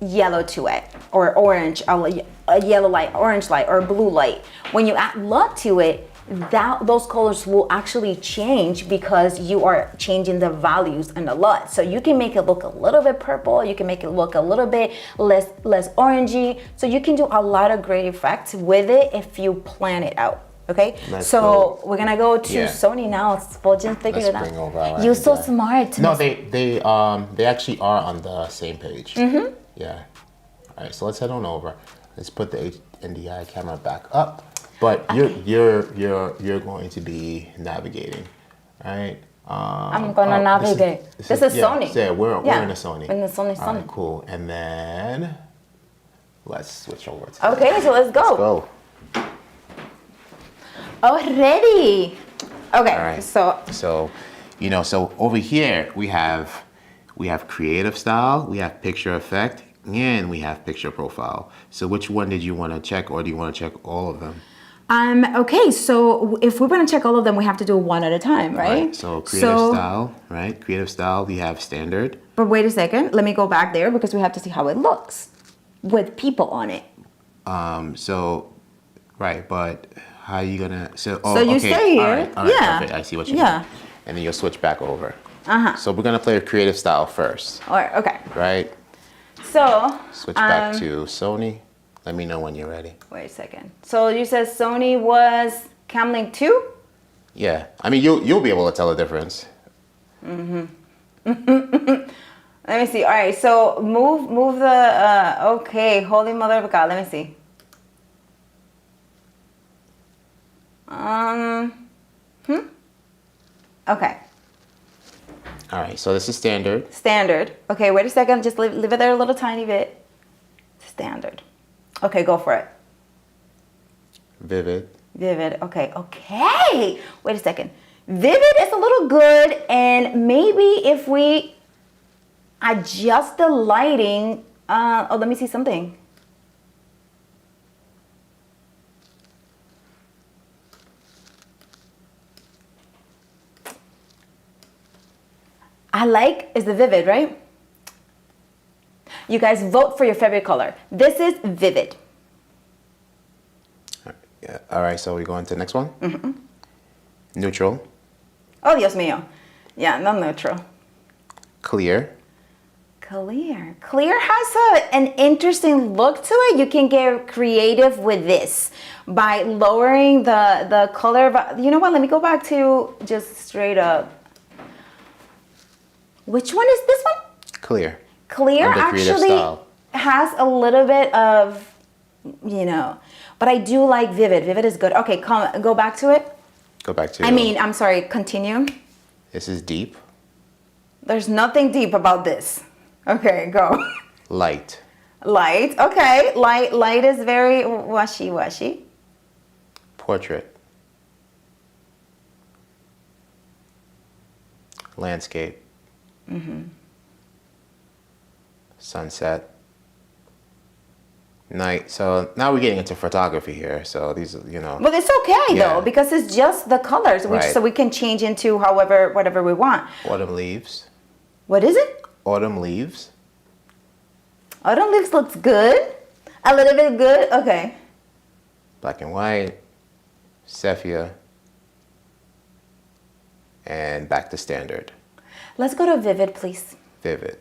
yellow to it, or orange, a yellow light, orange light, or blue light. When you add LUT to it, those colors will actually change because you are changing the values in the LUT. So you can make it look a little bit purple, you can make it look a little bit less orangey. So you can do a lot of great effects with it if you plan it out. Okay, we're gonna go to Sony now. Fulgens figured it out. You're so smart. No, they actually are on the same page. Mm-hmm. Yeah. All right, so let's head on over. Let's put the NDI camera back up. But you're going to be navigating, right? I'm gonna navigate. This is Sony. Yeah, we're in a Sony. In the Sony. All right, cool. And then let's switch over to okay, so let's go. Let's go. Already. Okay. All right. So you know, so over here we have creative style, we have picture effect, and we have picture profile. So which one did you want to check, or do you want to check all of them? Okay, so if we're gonna check all of them, we have to do one at a time, right? So creative style, right? Creative style, we have standard. But wait a second, let me go back there because we have to see how it looks with people on it. Right, but how are you gonna, so you stay here, all right, yeah. perfect. I see what you mean. And then you'll switch back over. So we're gonna play a creative style first. All right, okay. Right? So switch back to Sony. Let me know when you're ready. Wait a second. So you said Sony was Camlink 2? Yeah. I mean, you'll be able to tell the difference. Mm-hmm. Let me see. All right. So move the. Okay. Holy mother of God. Let me see. Okay. All right. So this is standard. Standard. Okay. Wait a second. Just leave it there a little tiny bit. Standard. Okay, go for it. Vivid. Okay. Wait a second. Vivid is a little good, and maybe if we adjust the lighting. Let me see something. Is the vivid, right? You guys vote for your favorite color. This is vivid. Yeah. All right, so we go on to the next one? Mm-hmm. Neutral. Oh, Dios mío. Yeah, not neutral. Clear. Clear has an interesting look to it. You can get creative with this by lowering the color. You know what? Let me go back to just straight up. Which one is this one? Clear. Clear actually has a little bit of, but I do like vivid. Vivid is good. Okay, go back to it. Go back to I'm sorry, continue. This is deep. There's nothing deep about this. Okay, go. Light. Okay. Light is very washy. Portrait. Landscape. Mm-hmm. Sunset. Night. So now we're getting into photography here. So these are, But it's okay though, because it's just the colors, so we can change into whatever we want. Autumn leaves. What is it? Autumn leaves. Autumn leaves looks good. A little bit good. Okay. Black and white. Sepia. And back to standard. Let's go to vivid, please. Vivid.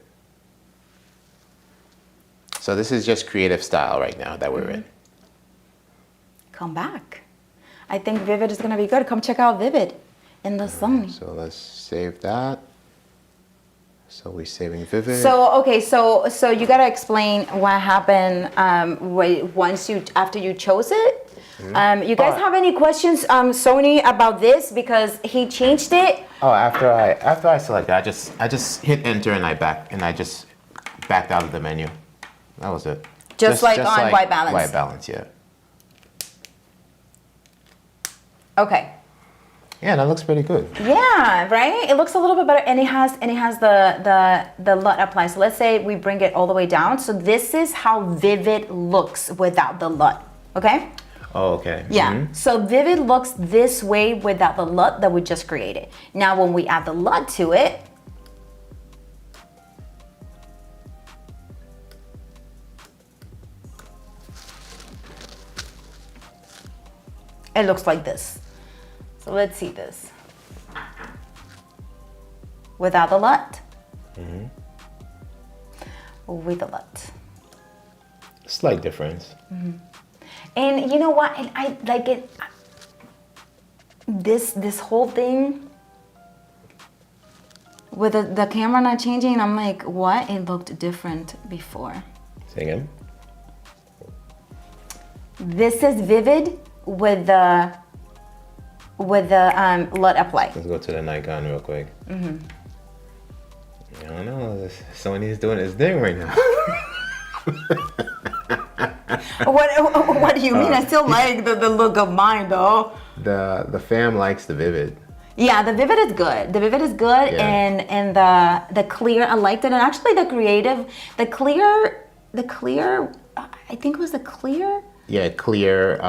So this is just creative style right now that we're in. Come back. I think vivid is going to be good. Come check out vivid in the sun. So let's save that. So we're saving vivid. So you got to explain what happened after you chose it. Mm-hmm. You guys have any questions, Sony, about this, because he changed it? Oh, after I selected, I just hit enter and I just backed out of the menu. That was it. Just like on white balance. White balance, yeah. Okay. Yeah, that looks pretty good. Yeah, right? It looks a little bit better, and it has the LUT applied. So let's say we bring it all the way down. So this is how Vivid looks without the LUT, okay? Oh, okay. Yeah, so Vivid looks this way without the LUT that we just created. Now when we add the LUT to it, it looks like this. So let's see this. Without the LUT. With the LUT. Slight difference. And you know what? And I like it. This whole thing with the camera not changing. I'm like, what? It looked different before. Say again. This is Vivid with the LUT apply. Let's go to the Nikon real quick. I don't know. Sony's doing its thing right now. What do you mean? I still like the look of mine though. The fam likes the Vivid. Yeah, the Vivid is good. The Vivid is good, Yeah. and the clear, I liked it. And actually, the clear. I think it was the clear. Yeah, clear.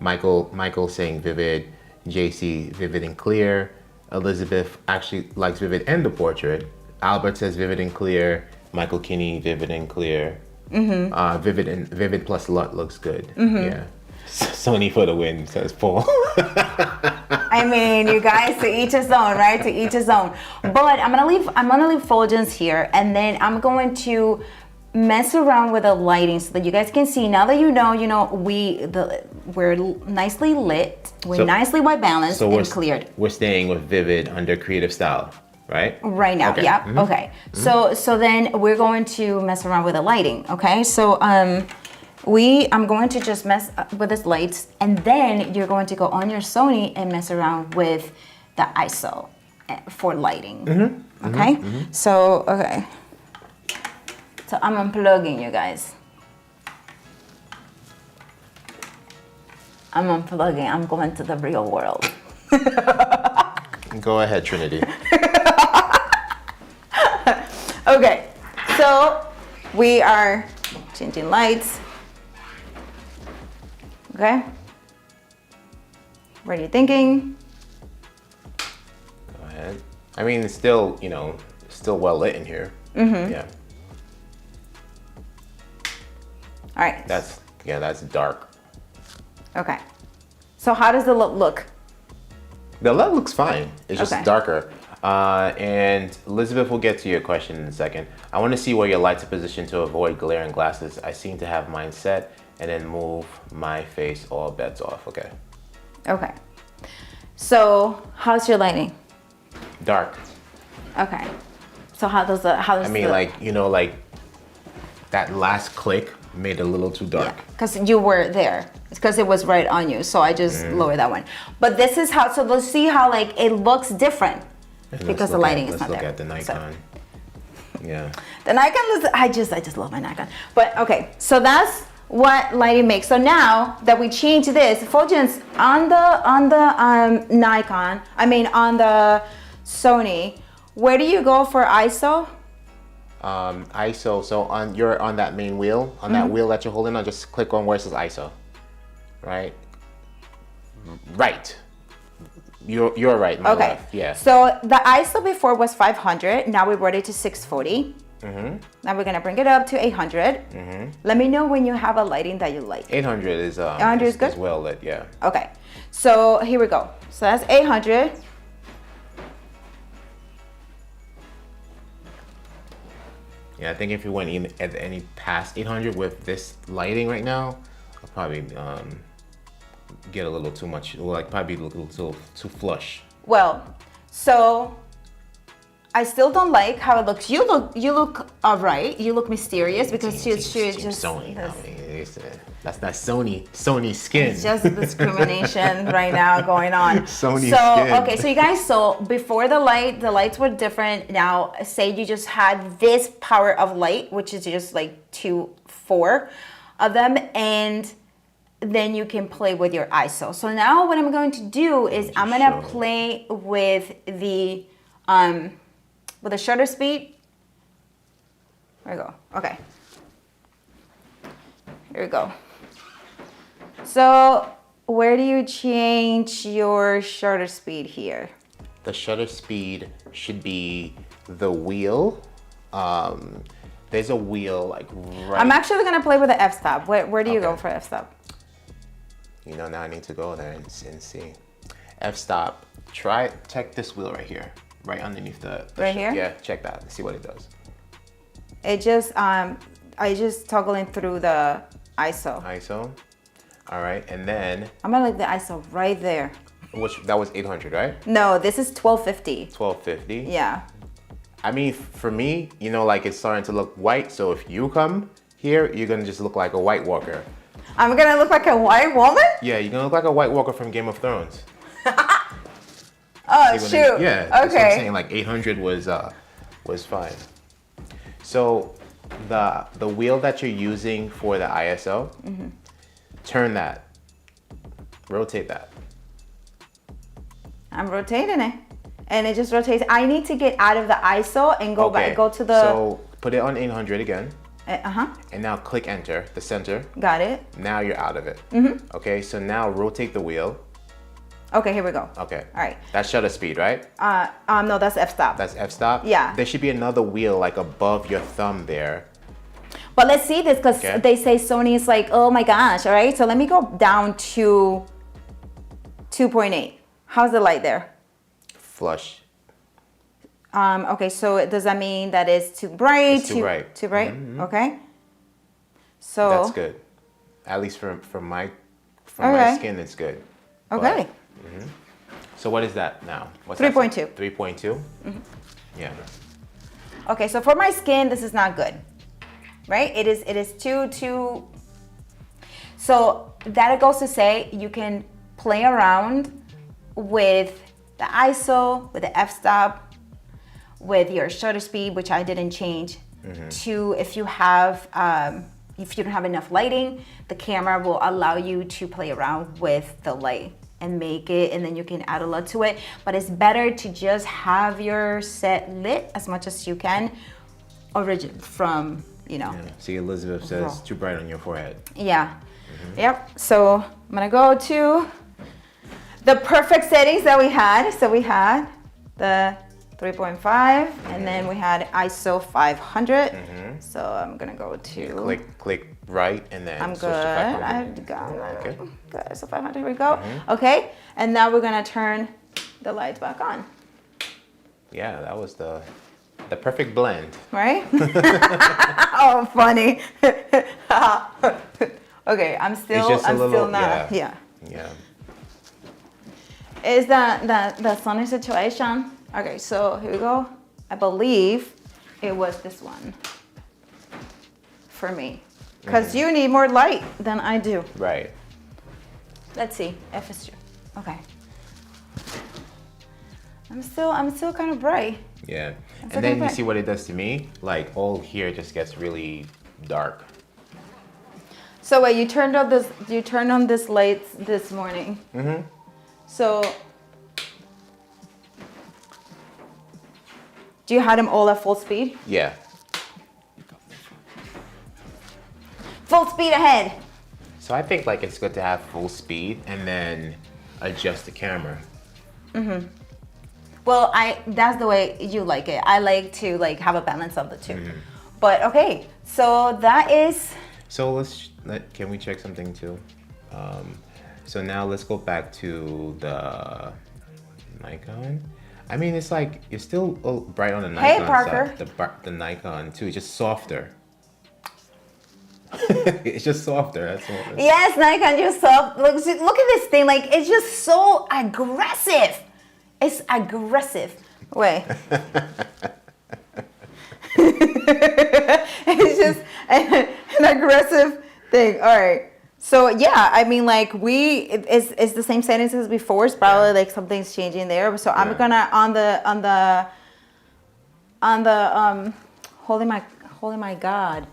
Michael saying Vivid. JC Vivid and clear. Elizabeth actually likes Vivid and the portrait. Albert says Vivid and clear. Michael Kinney Vivid and clear. Vivid plus LUT looks good. Yeah. Sony for the win, says Paul. I mean, you guys, to each his own, right? To each his own. But I'm gonna leave Fulgence here, and then I'm going to mess around with the lighting so that you guys can see. Now that you know, we're nicely lit, we're nicely white balanced and cleared. We're staying with Vivid under creative style, right? Right now, Okay. yeah. Okay. So then we're going to mess around with the lighting. Okay. So I'm going to just mess with this lights, and then you're going to go on your Sony and mess around with the ISO for lighting. Okay. So okay. So I'm unplugging, you guys. I'm unplugging. I'm going to the real world. Go ahead, Trinity. Okay, so we are changing lights. Okay. What are you thinking? Go ahead. I mean, it's still, still well lit in here. Yeah. All right. That's dark. Okay. So how does the look? The LUT looks fine. It's just Okay. darker. And Elizabeth, will get to your question in a second. I want to see where your lights are positioned to avoid glare and glasses. I seem to have mine set and then move my face, all bets off. Okay. Okay. So how's your lighting? Dark. Okay. So how does I mean, like that last click made it a little too dark. because you were there. It's because it was right on you. So I just lowered that one. But this is how. So let's see how it looks different because the lighting is not there. Let's look at the Nikon. Yeah. The Nikon is, I just love my Nikon. But okay, so that's what lighting makes. So now that we change this, Fulgence, on the Nikon, on the Sony, where do you go for ISO? ISO, so on that main wheel, on that wheel that you're holding on, just click on where it says ISO. Right? Right. You're right, my Okay. left. Yeah. So the ISO before was 500. Now we brought it to 640. Now we're gonna bring it up to 800. Let me know when you have a lighting that you like. 800 is 800 is good? is well lit, yeah. Okay. So here we go. So that's 800. Yeah, I think if you went at any past 800 with this lighting right now, I'll probably get a little too much, probably look a little too flush. Well, so I still don't like how it looks. You look alright. You look mysterious because she's Team just. Sony. That's that Sony skin. It's just discrimination right now going on. Sony so, skin. okay, so you guys, so before the lights were different. Now, say you just had this power of light, which is just like 4 of them, and then you can play with your ISO. So now what I'm going to do is I'm gonna play with the shutter speed. There we go. Okay. Here we go. So where do you change your shutter speed here? The shutter speed should be the wheel. There's a wheel like right. I'm actually gonna play with the f-stop. Where do you go for f-stop? You know, now I need to go there and see. F-stop. Check this wheel right here, right underneath the right here. Yeah, check that. See what it does. It just I just toggling through the ISO. ISO. All right, and then I'm gonna leave the ISO right there. that was 800, right? No, this is 1250. 1250. Yeah. I mean, for me, you know, like it's starting to look white. So if you come here, you're gonna just look like a White Walker. I'm gonna look like a white woman? Yeah, you're gonna look like a White Walker from Game of Thrones. Oh shoot. Yeah. That's what I'm Okay. saying, like 800 was fine. So the wheel that you're using for the ISO, turn that, rotate that. I'm rotating it, and it just rotates. I need to get out of the ISO and go back. Go to the. So put it on 800 again. Uh-huh. And now click enter, the center. Got it. Now you're out of it. Okay, so now rotate the wheel. Okay, here we go. Okay. All right. That's shutter speed, right? No, that's f-stop. That's f-stop? Yeah. There should be another wheel like above your thumb there. But let's see this, because they say Sony is like, oh my gosh, all right? So let me go down to 2.8. How's the light there? Flush. Okay, so does that mean that it's too bright? It's too bright. Too bright? Okay. So. That's good. At least for my skin, it's good. Okay. But, so what is that now? What's 3.2. 3.2? Yeah. Okay, so for my skin, this is not good, right? It is too. So that goes to say you can play around with the ISO, with the f-stop, with your shutter speed, which I didn't change, to if you don't have enough lighting, the camera will allow you to play around with the light and make it, and then you can add a LUT to it. But it's better to just have your set lit as much as you can, from, you know. Yeah. See, Elizabeth says too bright on your forehead. Yeah. Yep. So I'm gonna go to the perfect settings that we had. So we had the 3.5, and then we had ISO 500. So I'm gonna go to. Click right, and then I'm switch good. to 500. I've got Okay. good. So 500. Here we go. Okay. And now we're gonna turn the lights back on. Yeah, that was the perfect blend. Right? Oh, funny. Okay, I'm still not. Yeah. Is the sunny situation? Okay, so here we go. I believe it was this one for me, because you need more light than I do. Right. Let's see if it's true. Okay. I'm still kind of bright. Yeah. It's And okay, then you but- see what it does to me? Like all here just gets really dark. So wait, you turned on this light this morning. So do you have them all at full speed? Yeah. Full speed ahead. So I think like it's good to have full speed and then adjust the camera. Well, that's the way you like it. I like to have a balance of the two. But okay, so that is. So can we check something too? So now let's go back to the Nikon. I mean, it's like you're still bright on the Nikon Hey, Parker. side. The Nikon too, it's just softer. It's just softer. That's all. Yes, Nikon, you're soft. Look at this thing. Like, it's just so aggressive. It's aggressive. Wait. It's just an aggressive thing. All right. So yeah, I mean, like it's the same settings as before. It's probably like something's changing there. So I'm gonna on the holy my God,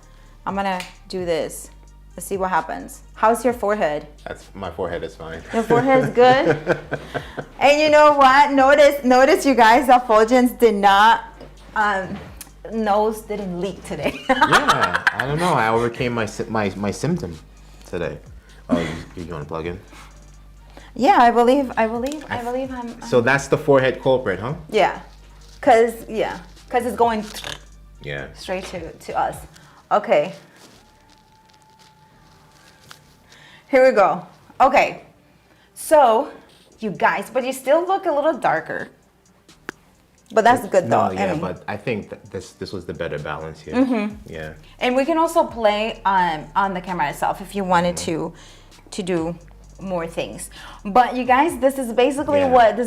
I'm gonna do this. Let's see what happens. How's your forehead? My forehead is fine. Your forehead is good. And you know what? Notice you guys, the Fulgens did not nose didn't leak today. Yeah, I don't know. I overcame my symptom today. Oh, you want to plug in? Yeah, I believe I'm. So that's the forehead culprit, huh? Yeah, cause it's going straight to us. Okay. Here we go. Okay. So, you guys, but you still look a little darker. But that's good though. No, yeah, but I think that this was the better balance here. Yeah. And we can also play on the camera itself if you wanted to do more things. But you guys, this is basically what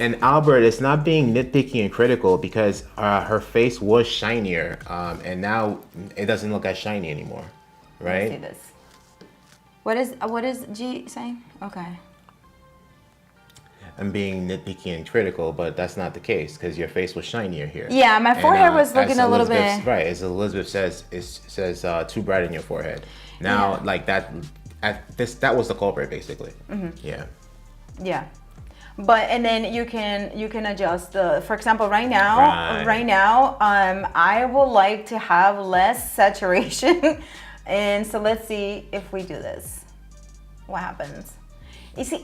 and Albert is not being nitpicky and critical because her face was shinier, and now it doesn't look as shiny anymore, right? Let's see this. What is G saying? Okay. I'm being nitpicky and critical, but that's not the case because your face was shinier here. Yeah, my forehead was looking a little bit. Right, as Elizabeth says, it says too bright in your forehead. Now, like that was the culprit basically. Yeah. Yeah. But and then you can adjust the, for example, right now, I would like to have less saturation. And so let's see if we do this. What happens? You see,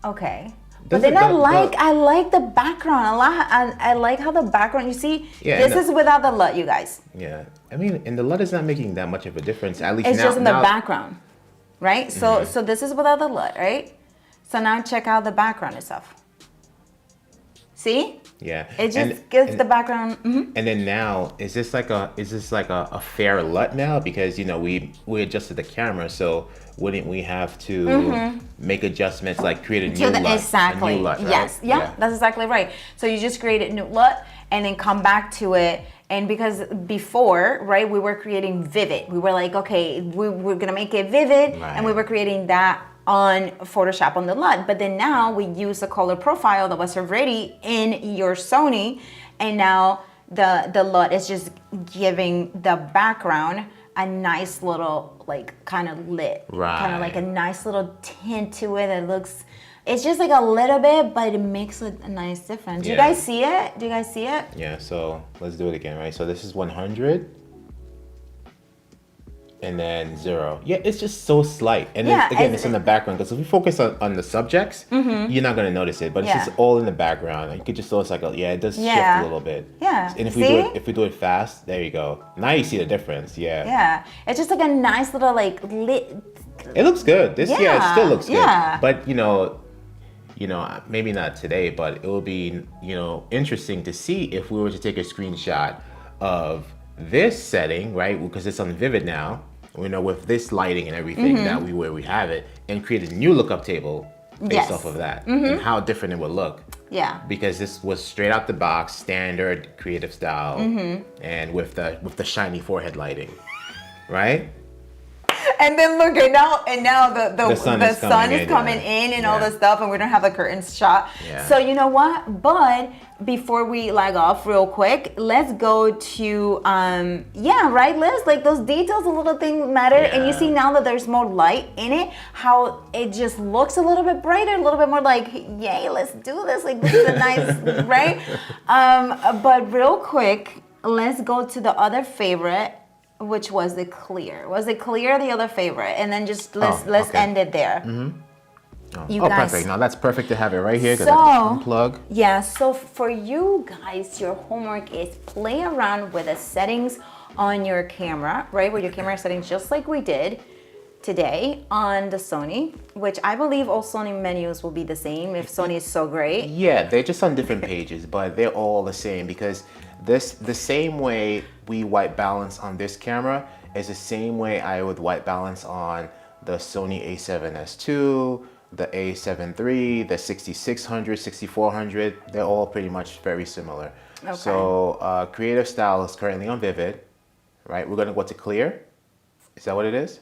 okay. But then I like the background a lot. I like how the background, you see, this is without the LUT, you guys. Yeah. I mean, and the LUT is not making that much of a difference, at least it's just in the background, right? So this is without the LUT, right? So now check out the background itself. See? Yeah. It just gives the background. And then now, is this like a fair LUT now? Because we adjusted the camera, so wouldn't we have to make adjustments like create a new LUT? Exactly. A new LUT, right? Yes. Yeah, that's exactly right. So you just create a new LUT and then come back to it. And because before, right, we were creating vivid. We were like, okay, we're gonna make it vivid, and we were creating that on Photoshop on the LUT. But then now we use the color profile that was already in your Sony, and now the LUT is just giving the background a nice little kind of lit, kind of like a nice little tint to it that looks. It's just like a little bit, but it makes a nice difference. Do you guys see it? Yeah, so let's do it again, right? So this is 100. And then 0. Yeah, it's just so slight. And then again, it's in the background. Because if we focus on the subjects, you're not going to notice it. But it's just all in the background. And you could just notice it does shift a little bit. Yeah. And if we do it fast, there you go. Now you see the difference. Yeah. Yeah. It's just like a nice little lit. It looks good. It still looks good. Yeah. But maybe not today, but it will be, interesting to see if we were to take a screenshot of this setting, right? Because it's on Vivid now, with this lighting and everything where we have it, and create a new lookup table based off of that, and how different it would look. Yeah. Because this was straight out the box, standard creative style, and with the shiny forehead lighting, right? And then look, and now the sun is coming in and all this stuff, and we don't have the curtains shut. Yeah. So you know what? But before we lag off real quick, let's go to Liz, like those details, the little things matter. And you see now that there's more light in it, how it just looks a little bit brighter, a little bit more like, yay, let's do this. Like this is a nice, right? But real quick, let's go to the other favorite, which was the clear. Was it clear, the other favorite? And then just let's end it there. You guys, perfect. Now that's perfect to have it right here. So, unplug. Yeah, so for you guys, your homework is play around with the settings on your camera, right? With your camera settings, just like we did today on the Sony, which I believe all Sony menus will be the same if Sony is so great. Yeah, they're just on different pages, but they're all the same because the same way we white balance on this camera is the same way I would white balance on the Sony a7S II, the a7 III, the 6600, 6400. They're all pretty much very similar. Okay. So creative style is currently on Vivid, right? We're gonna go to clear. Is that what it is?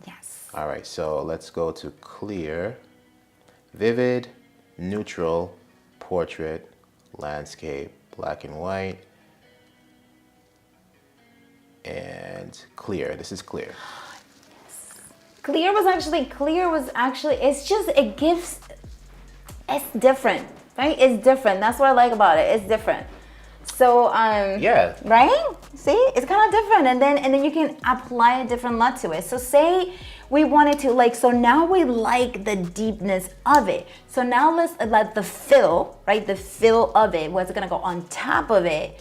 Yes. All right, so let's go to clear, vivid, neutral, portrait, landscape, black and white, and clear. This is clear. Clear was actually, it's just, it gives, it's different, right? It's different. That's what I like about it. It's different. So, yeah. Right? See, it's kind of different. And then you can apply a different LUT to it. So say we wanted to like, so now we like the deepness of it. So now let's let the fill, right? The fill of it, what's gonna go on top of it,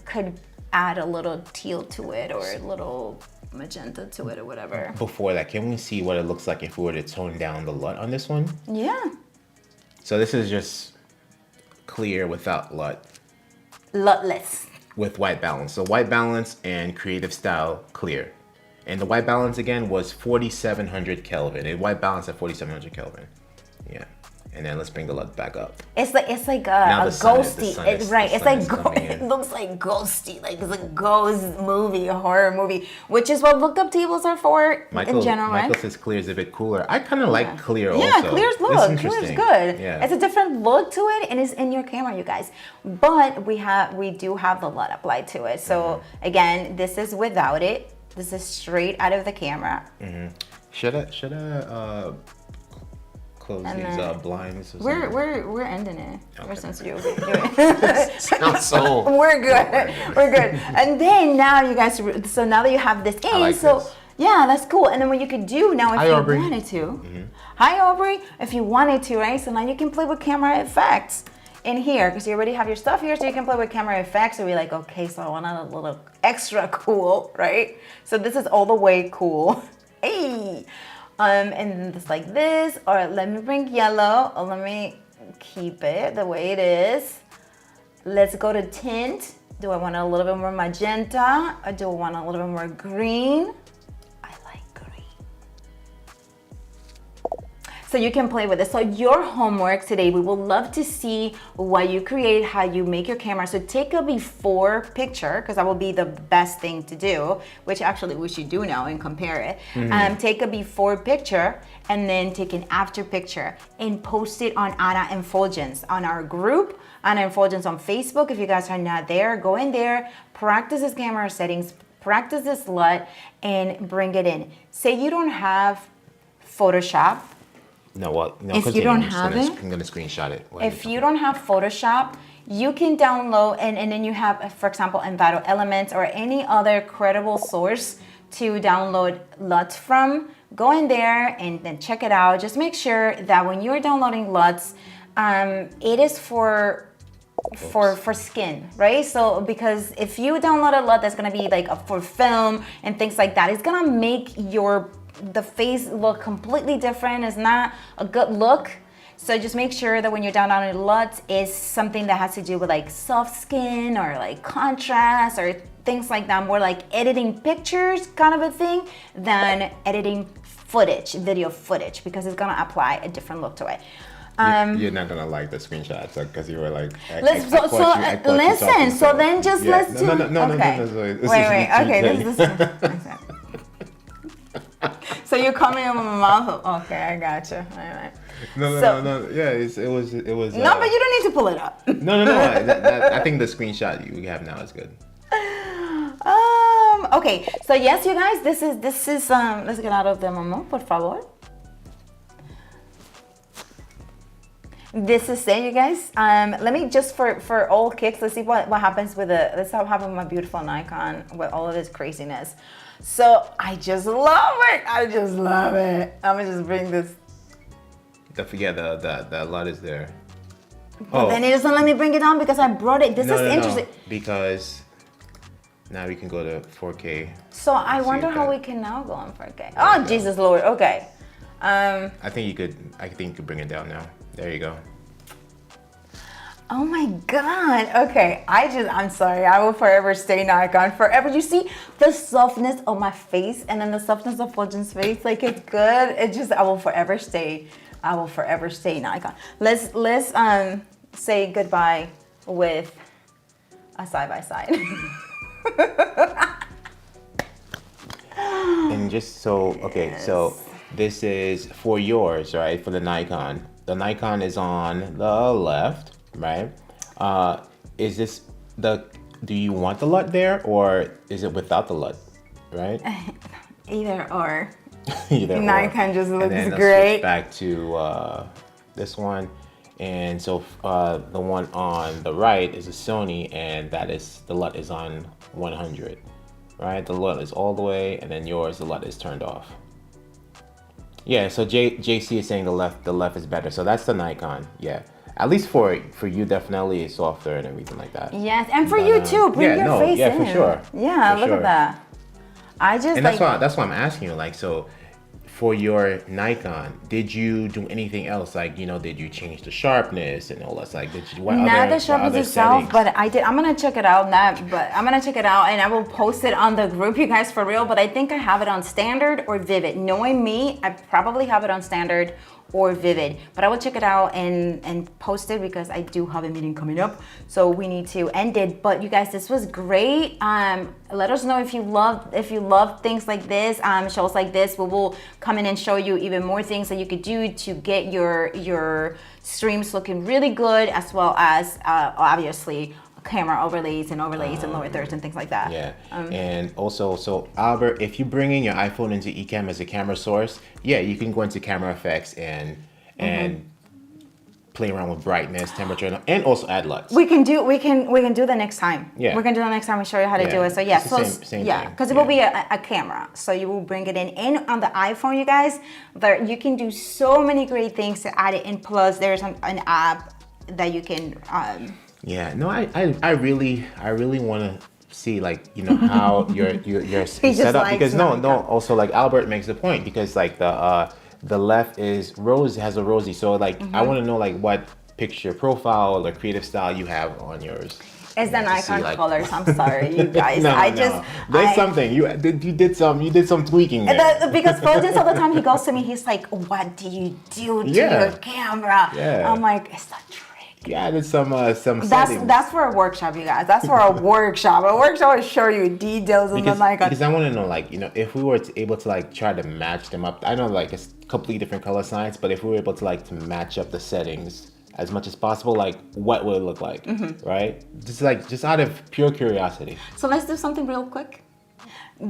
could add a little teal to it or a little magenta to it or whatever. Before that, can we see what it looks like if we were to tone down the LUT on this one? Yeah. So this is just clear without LUT. LUTless. With white balance. So white balance and creative style clear. And the white balance again was 4700 Kelvin. It white balance at 4700 Kelvin. Yeah. And then let's bring the LUT back up. It's like a ghosty, right? It's like it in. looks like ghosty, like it's a ghost movie, a horror movie, which is what lookup tables are for in general, right? Michael says clear is a bit cooler. I kind of like clear also. Yeah, clear's look. It's Clear's good. Yeah. It's a different look to it, and it's in your camera, you guys. But we do have the LUT applied to it. So again, this is without it. This is straight out of the camera. Should I close these blinds? Or We're ending it. Okay. We're since you do it. Sounds so. We're good. We're good. And then now you guys, so now that you have this in, like so this. yeah, that's cool. And then what you could do now, if Hi, you Aubrey. wanted to, hi Aubrey, if you wanted to, right? So now you can play with camera effects in here because you already have your stuff here, so you can play with camera effects. So we're like, okay, so I want a little extra cool, right? So this is all the way cool. Hey. And then just like this, or let me bring yellow, or let me keep it the way it is. Let's go to tint. Do I want a little bit more magenta, or do I want a little bit more green? I like green. So you can play with it. So your homework today, we will love to see what you create, how you make your camera. So take a before picture, because that will be the best thing to do, which actually we should do now and compare it. Take a before picture and then take an after picture and post it on anaandfuljens on our group, anaandfuljens on Facebook. If you guys are not there, go in there, practice this camera settings, practice this LUT, and bring it in. Say you don't have Photoshop. No, what? No, if you don't have it, I'm gonna screenshot it. If you don't have Photoshop, you can download and then you have, for example, Envato Elements or any other credible source to download LUTs from. Go in there and then check it out. Just make sure that when you're downloading LUTs, it is for skin, right? So because if you download a LUT that's gonna be like for film and things like that, it's gonna make the face look completely different. It's not a good look. So just make sure that when you're downloading LUTs, is something that has to do with like soft skin or like contrast or things like that, more like editing pictures kind of a thing than editing footage, video footage, because it's gonna apply a different look to it. You're not gonna like the screenshots because you were like. Let's then just let's do. Wait. Okay, this. So you're coming in my mouth. Okay, I gotcha. All right. No. Yeah, it was. No, but you don't need to pull it up. No. I think the screenshot you have now is good. Okay. So yes, you guys, this is. Let's get out of the moment, por favor. This is it, you guys. Let me just for all kicks. Let's see what happens with the. Let's see what happens with my beautiful Nikon with all of this craziness. So I just love it. I'm gonna just bring this. The LUT is there. But then it doesn't let me bring it down because I brought it. This is interesting. No, because now we can go to 4K. So I wonder how we can now go on 4K. Oh, Jesus Lord. Okay. I think you could bring it down now. There you go. Oh my God. Okay. I'm sorry. I will forever stay Nikon. Forever. You see the softness of my face and then the softness of Fulgen's face. Like it's good. I will forever stay Nikon. Let's say goodbye with a side by side. and just so, okay, so this is for yours, right? For the Nikon. The Nikon is on the left, right? Is this do you want the LUT there, or is it without the LUT, right? Either or. Either Nikon or. just looks and then let's great. switch back to this one. And so the one on the right is a Sony, and the LUT is on 100, right? The LUT is all the way, and then yours, the LUT is turned off. Yeah, so JC is saying the left is better. So that's the Nikon, yeah. At least for you, definitely it's softer and everything like that. Yes, and for you too. Bring your face in. Yeah, for sure. Yeah, for look sure. at that. I just and that's why I'm asking you, like, so for your Nikon, did you do anything else? Like, you know, did you change the sharpness and all that? Like, not the sharpness itself, but I'm gonna check it out. I'm gonna check it out, and I will post it on the group, you guys, for real. But I think I have it on standard or vivid. Knowing me, I probably have it on standard or vivid, but I will check it out and post it because I do have a meeting coming up, so we need to end it. But you guys, this was great. Let us know if you love things like this, shows like this. We will come in and show you even more things that you could do to get your streams looking really good, as well as obviously camera overlays and lower thirds and things like that. Yeah, and also, so Albert, if you bring in your iPhone into Ecamm as a camera source, yeah, you can go into camera effects and play around with brightness, temperature, and also add LUTs. We can do the next time. Yeah, we can do the next time. We show you how to do it. So yeah, same yeah, because it will be a camera, so you will bring it in. And on the iPhone, you guys, there you can do so many great things to add it in. Plus, there's an app that you can. Yeah, no, I really want to see, like, you know, how your set up, because also, like, Albert makes the point, because like the left is has a rosy, so like I want to know like what picture profile or creative style you have on yours. It's the Nikon colors. I'm sorry, you guys. There's something you did some tweaking there. Because Fulgence all the time, he goes to me, he's like, "What do you do to your camera?" Yeah. I'm like, "It's a trick." Yeah, there's some settings. That's for a workshop, you guys. That's for a workshop. A workshop will show you details on the Nikon. Because I want to know, like, you know, if we were able to like try to match them up. I know like it's completely different color science, but if we were able to like to match up the settings as much as possible, like what would it look like, right? Just out of pure curiosity. So let's do something real quick.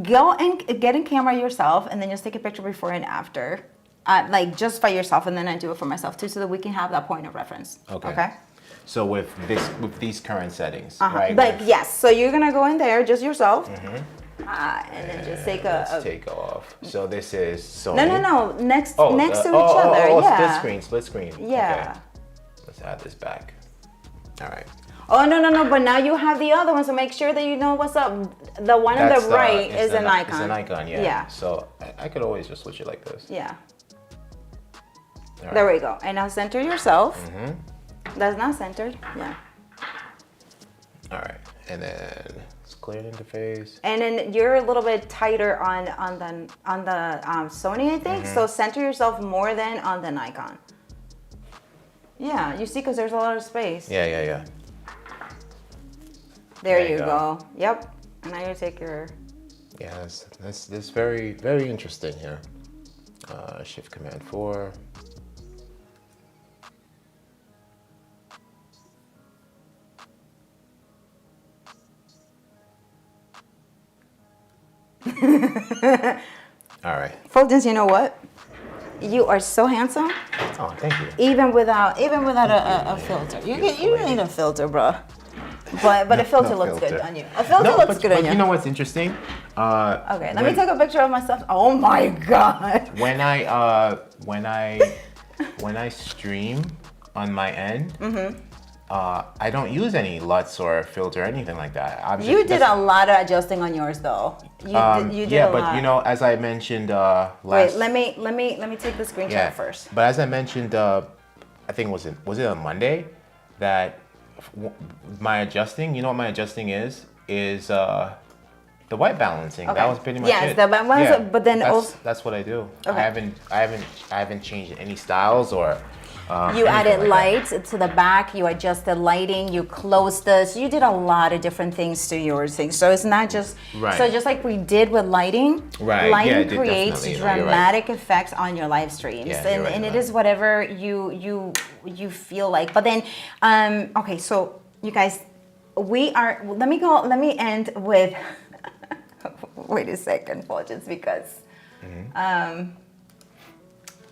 Go and get in camera yourself, and then just take a picture before and after. Like just by yourself, and then I do it for myself too, so that we can have that point of reference. Okay. So with these current settings, right? Like yes, so you're gonna go in there just yourself, and then just take let's take off. So this is Sony. No. Next to each other. Yeah. Split screen. Yeah. Okay. Let's add this back. All right. Oh no! But now you have the other one, so make sure that you know what's up. The one on the right is an icon. It's an icon, yeah. Yeah. So I could always just switch it like this. Yeah. Right. There we go. And now center yourself. That's not centered. Yeah. All right, and then it's clear interface. And then you're a little bit tighter on the Sony, I think. So center yourself more than on the Nikon. Yeah, you see, because there's a lot of space. Yeah. There you go. Yep. And now you take your. Yeah, that's very, very interesting here. Shift Command 4. All right. Fulgence, you know what? You are so handsome. Oh, thank you. Even without a filter. You don't need a filter, bro. But a filter looks good on you. A filter looks good on you. You know what's interesting? Okay, let me take a picture of myself. Oh my god. When I stream on my end, I don't use any LUTs or filter or anything like that. Obviously, you did a lot of adjusting on yours though. You did a lot. But you know, as I mentioned last. Wait, let me take the screenshot first. But as I mentioned, I think was it on Monday, that my adjusting. You know what my adjusting is the white balancing. Okay. That was pretty much it. Yes, the white balancing. But then that's what I do. Okay. I haven't changed any styles or. You added like lights to the back, you adjusted lighting, you closed this. You did a lot of different things to your thing. So it's not just, so just like we did with lighting, lighting creates dramatic effects on your live streams. And it is whatever you feel like. But then, okay, so you guys, let me end with, wait a second, Fulgence, because,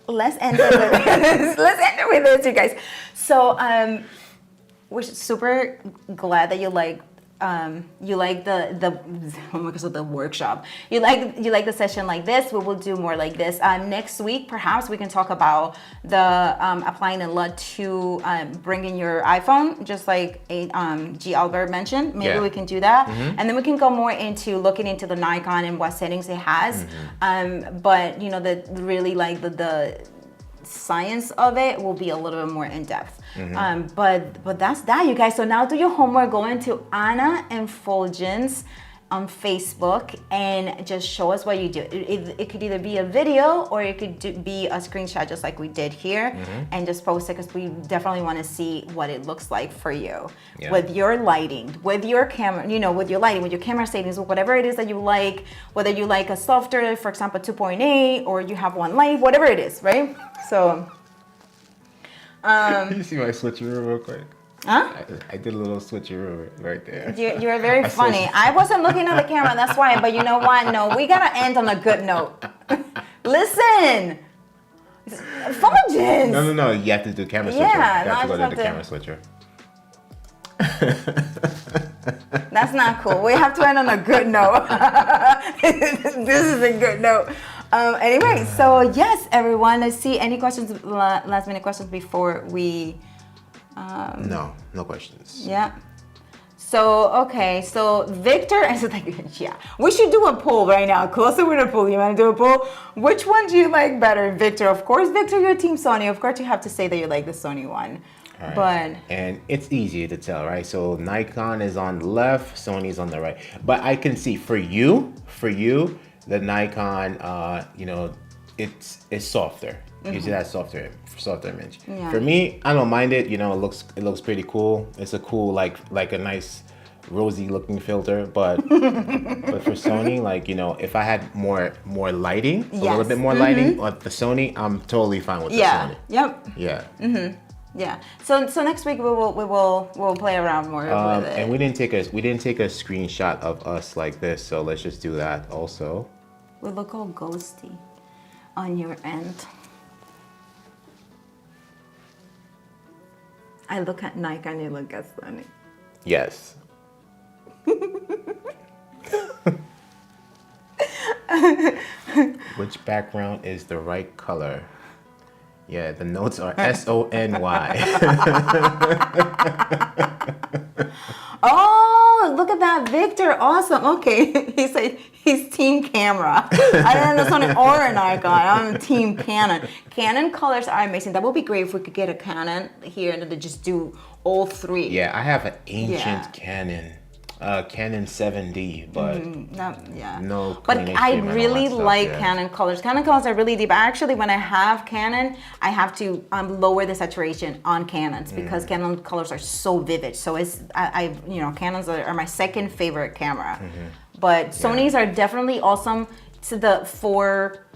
let's end it with this, you guys. So we're super glad that you like the workshop. You like the session like this. We will do more like this. Next week, perhaps we can talk about the applying a LUT to bring in your iPhone, just like G. Albert mentioned. Maybe we can do that, and then we can go more into looking into the Nikon and what settings it has. But you know, the science of it will be a little bit more in depth. But that's that, you guys. So now do your homework. Go into anaandfuljens on Facebook and just show us what you do. It could either be a video or it could be a screenshot, just like we did here, and just post it, because we definitely want to see what it looks like for you with your lighting, with your camera, you know, with your lighting, with your camera settings, whatever it is that you like, whether you like a softer, for example, 2.8, or you have one light, whatever it is, right? So you see my switcheroo real quick? Huh? I did a little switcheroo right there. You're very funny. I wasn't looking at the camera, that's why. But you know what? No, we gotta end on a good note. Listen, Fulgence. No. You have to do camera switcher. Yeah, you have to go to the camera switcher. That's not cool. We have to end on a good note. This is a good note. Anyway, so yes, everyone. Let's see. Any questions? Last minute questions before we. No questions. Yeah. So, okay. So Victor, I said, like, yeah, we should do a poll right now. Closer with a poll. You want to do a poll? Which one do you like better, Victor? Of course, Victor, you're Team Sony. Of course, you have to say that you like the Sony one. Right. But and it's easy to tell, right? So Nikon is on the left, Sony's on the right. But I can see for you, the Nikon, you know, it's softer. You see that softer image. Yeah. For me, I don't mind it. You know, it looks pretty cool. It's a cool like a nice rosy looking filter. But but for Sony, like, you know, if I had more lighting, a little bit more lighting on the Sony, I'm totally fine with the Sony. Yep. Yeah. Yeah. So next week we'll play around more with it. And we didn't take a screenshot of us like this, so let's just do that also. We look all ghosty on your end. I look at Nikon, you look at Sony. Yes. Which background is the right color? Yeah, the notes are SONY. Oh, look at that, Victor. Awesome. Okay. He said he's team camera. I don't know Sony or a Nikon. I'm team Canon. Canon colors are amazing. That would be great if we could get a Canon here and then just do all three. Yeah, I have an ancient Canon. Canon 7D, but no. But I really like Canon colors. Canon colors are really deep. Actually, when I have Canon, I have to lower the saturation on Canons because Canon colors are so vivid. So it's you know, Canons are my second favorite camera. But Sonys are definitely awesome to for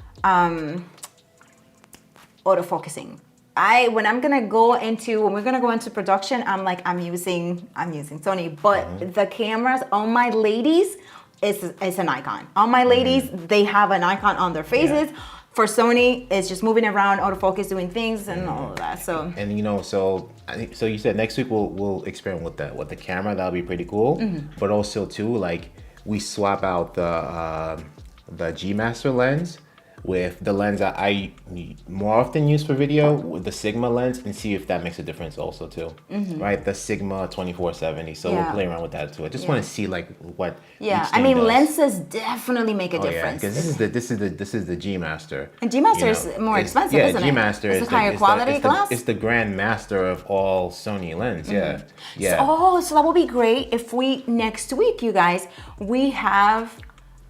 autofocusing. When we're gonna go into production, I'm using Sony, but the cameras on my ladies is a Nikon. On my ladies, they have a Nikon on their faces. For Sony, it's just moving around, autofocus, doing things, and all of that. So and you know, so you said next week we'll experiment with the camera. That'll be pretty cool. But also too, like, we swap out the G Master lens with the lens that I more often use for video, with the Sigma lens, and see if that makes a difference also too, right? The Sigma 2470. So we'll play around with that too. I just want to see like what. Yeah, I mean, lenses definitely make a difference. Because this is the G Master. And G Master is more expensive, isn't it? G Master is higher quality glass. It's the grand master of all Sony lens. Yeah. So that will be great if we next week, you guys, we have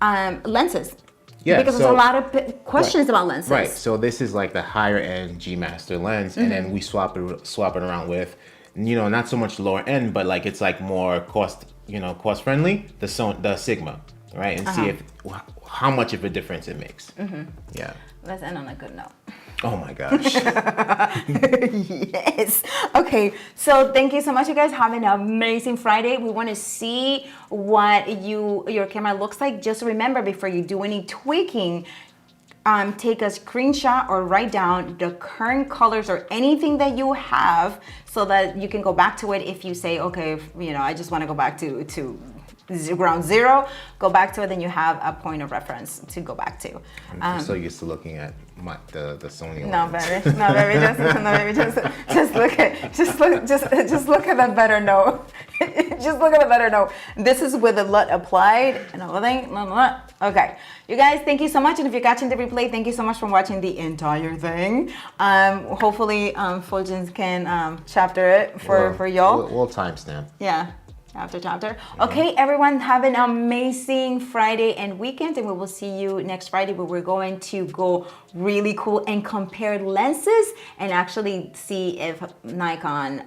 lenses. Yeah, because there's a lot of questions about lenses. Right. So this is like the higher end G Master lens, and then we swap it around with, not so much lower end, but like it's like more cost friendly. The Sigma, right? And see how much of a difference it makes. Yeah. Let's end on a good note. Oh my gosh. Yes. Okay. So thank you so much, you guys. Have an amazing Friday. We want to see what your camera looks like. Just remember, before you do any tweaking, take a screenshot or write down the current colors or anything that you have, so that you can go back to it. If you say, okay, I just want to go back to ground zero, go back to it, then you have a point of reference to go back to. I'm so used to looking at the Sony. No, baby, just look at the better note. Just look at the better note. This is with the LUT applied and everything. Okay, you guys, thank you so much. And if you're catching the replay, thank you so much for watching the entire thing. Hopefully, Fulgens can chapter it for y'all. We'll timestamp. Yeah. Chapter. Okay, everyone, have an amazing Friday and weekend, and we will see you next Friday, where we're going to go really cool and compare lenses and actually see if Nikon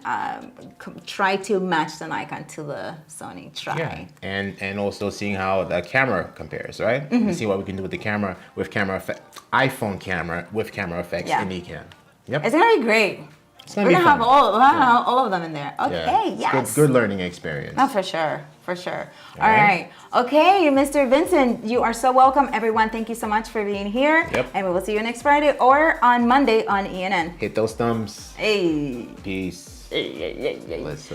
try to match the Nikon to the Sony. Yeah, and also seeing how the camera compares, right? See what we can do with the camera, iPhone camera with camera effects in Ecan. Yep, it's gonna be great. We're gonna have all of them in there. Okay, yes. Good learning experience. No, for sure. All right. Okay, Mr. Vincent, you are so welcome. Everyone, thank you so much for being here. Yep. And we will see you next Friday or on Monday on ENN. Hit those thumbs. Hey. Peace. Hey. Let's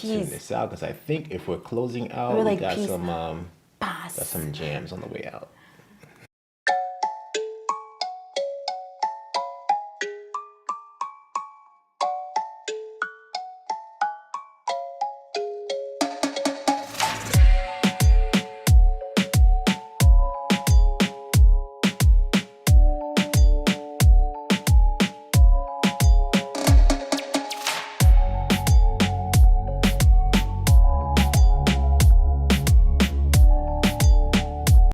tune this out, because I think if we're closing out, We're we like, got peace some jams on the way out.